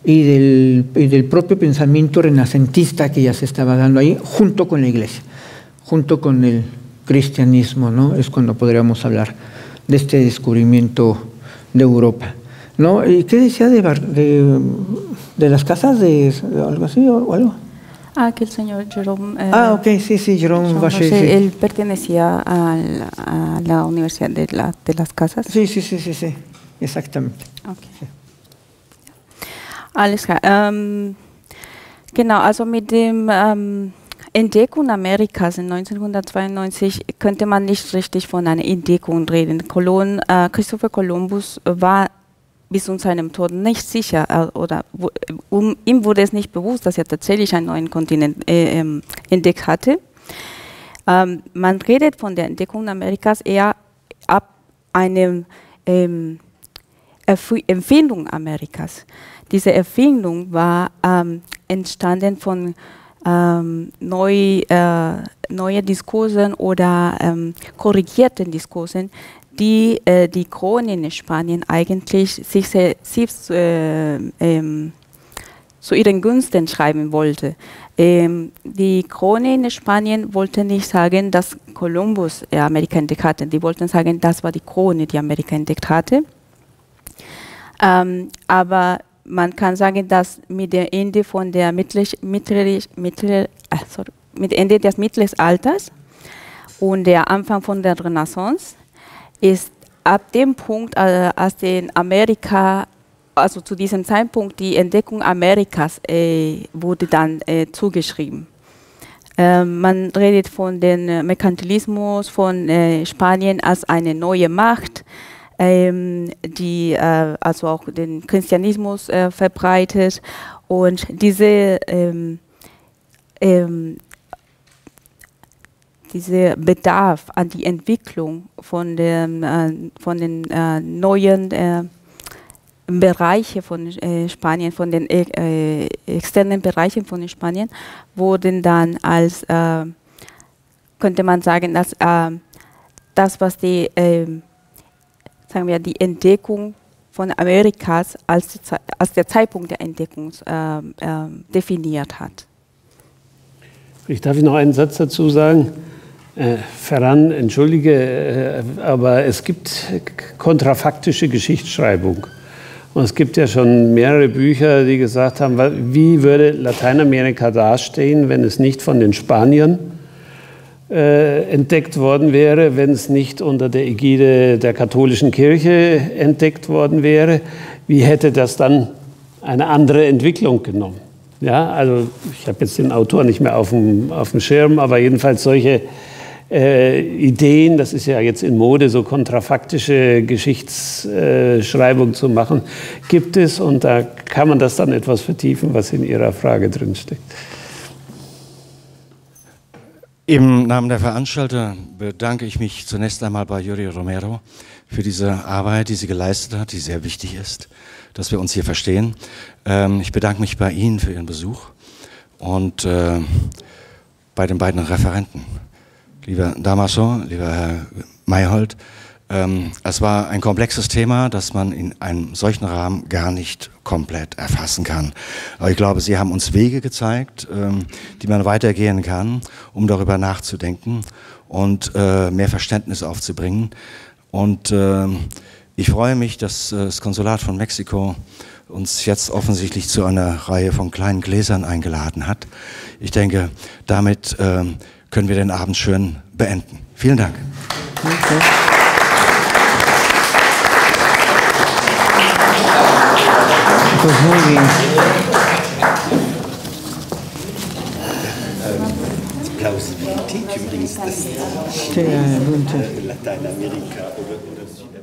y del propio pensamiento renacentista que ya se estaba dando ahí, junto con la Iglesia, junto con el cristianismo, ¿no? Es cuando podríamos hablar de este descubrimiento de Europa, ¿no? ¿Y qué decía de las casas de algo así o algo? Que el señor Jerome... ok, sí, Jerome Bachet. Sí. Él pertenecía a la Universidad de las Casas. Sí, exactamente. Okay. Sí. Alles klar. Genau, also mit dem Entdeckung Amerikas in 1992 könnte man nicht richtig von einer Entdeckung reden. Christopher Columbus war bis zu seinem Tod nicht sicher, oder ihm wurde es nicht bewusst, dass er tatsächlich einen neuen Kontinent entdeckt hatte. Man redet von der Entdeckung Amerikas eher ab einer Erfindung Amerikas. Diese Erfindung war entstanden von neuen Diskursen oder korrigierten Diskursen, die die Krone in Spanien eigentlich sich selbst zu ihren Gunsten schreiben wollte. Die Krone in Spanien wollte nicht sagen, dass Kolumbus Amerika entdeckt hatte. Die wollten sagen, das war die Krone, die Amerika entdeckt hatte. Aber man kann sagen, dass mit dem Ende von der mit Ende des Mittelalters und der Anfang von der Renaissance ist ab dem Punkt, als in Amerika, also zu diesem Zeitpunkt, die Entdeckung Amerikas wurde dann zugeschrieben. Man redet von dem Merkantilismus von Spanien als eine neue Macht, die also auch den Christianismus verbreitet, und dieser Bedarf an die Entwicklung von den neuen Bereiche von Spanien, von den externen Bereichen von Spanien, wurden dann als, könnte man sagen, dass das, was die, sagen wir, die Entdeckung von Amerikas als der Zeitpunkt der Entdeckung definiert hat. Ich darf noch einen Satz dazu sagen. Ferran, entschuldige, aber es gibt kontrafaktische Geschichtsschreibung. Und es gibt ja schon mehrere Bücher, die gesagt haben, wie würde Lateinamerika dastehen, wenn es nicht von den Spaniern entdeckt worden wäre, wenn es nicht unter der Ägide der katholischen Kirche entdeckt worden wäre. Wie hätte das dann eine andere Entwicklung genommen? Ja, also ich habe jetzt den Autor nicht mehr auf dem Schirm, aber jedenfalls solche Ideen, das ist ja jetzt in Mode, so kontrafaktische Geschichtsschreibung zu machen, gibt es, und da kann man das dann etwas vertiefen, was in Ihrer Frage drinsteckt. Im Namen der Veranstalter bedanke ich mich zunächst einmal bei Yuri Romero für diese Arbeit, die sie geleistet hat, die sehr wichtig ist, dass wir uns hier verstehen. Ich bedanke mich bei Ihnen für Ihren Besuch und bei den beiden Referenten. Lieber Damaso, lieber Herr Mayhold, es war ein komplexes Thema, das man in einem solchen Rahmen gar nicht komplett erfassen kann. Aber ich glaube, Sie haben uns Wege gezeigt, die man weitergehen kann, um darüber nachzudenken und mehr Verständnis aufzubringen. Und ich freue mich, dass das Konsulat von Mexiko uns jetzt offensichtlich zu einer Reihe von kleinen Gläsern eingeladen hat. Ich denke, damit können wir den Abend schön beenden. Vielen Dank. Okay. Pues muy bien. Plausibilität übrigens, das Sí, Lateinamerika oder Südamerika.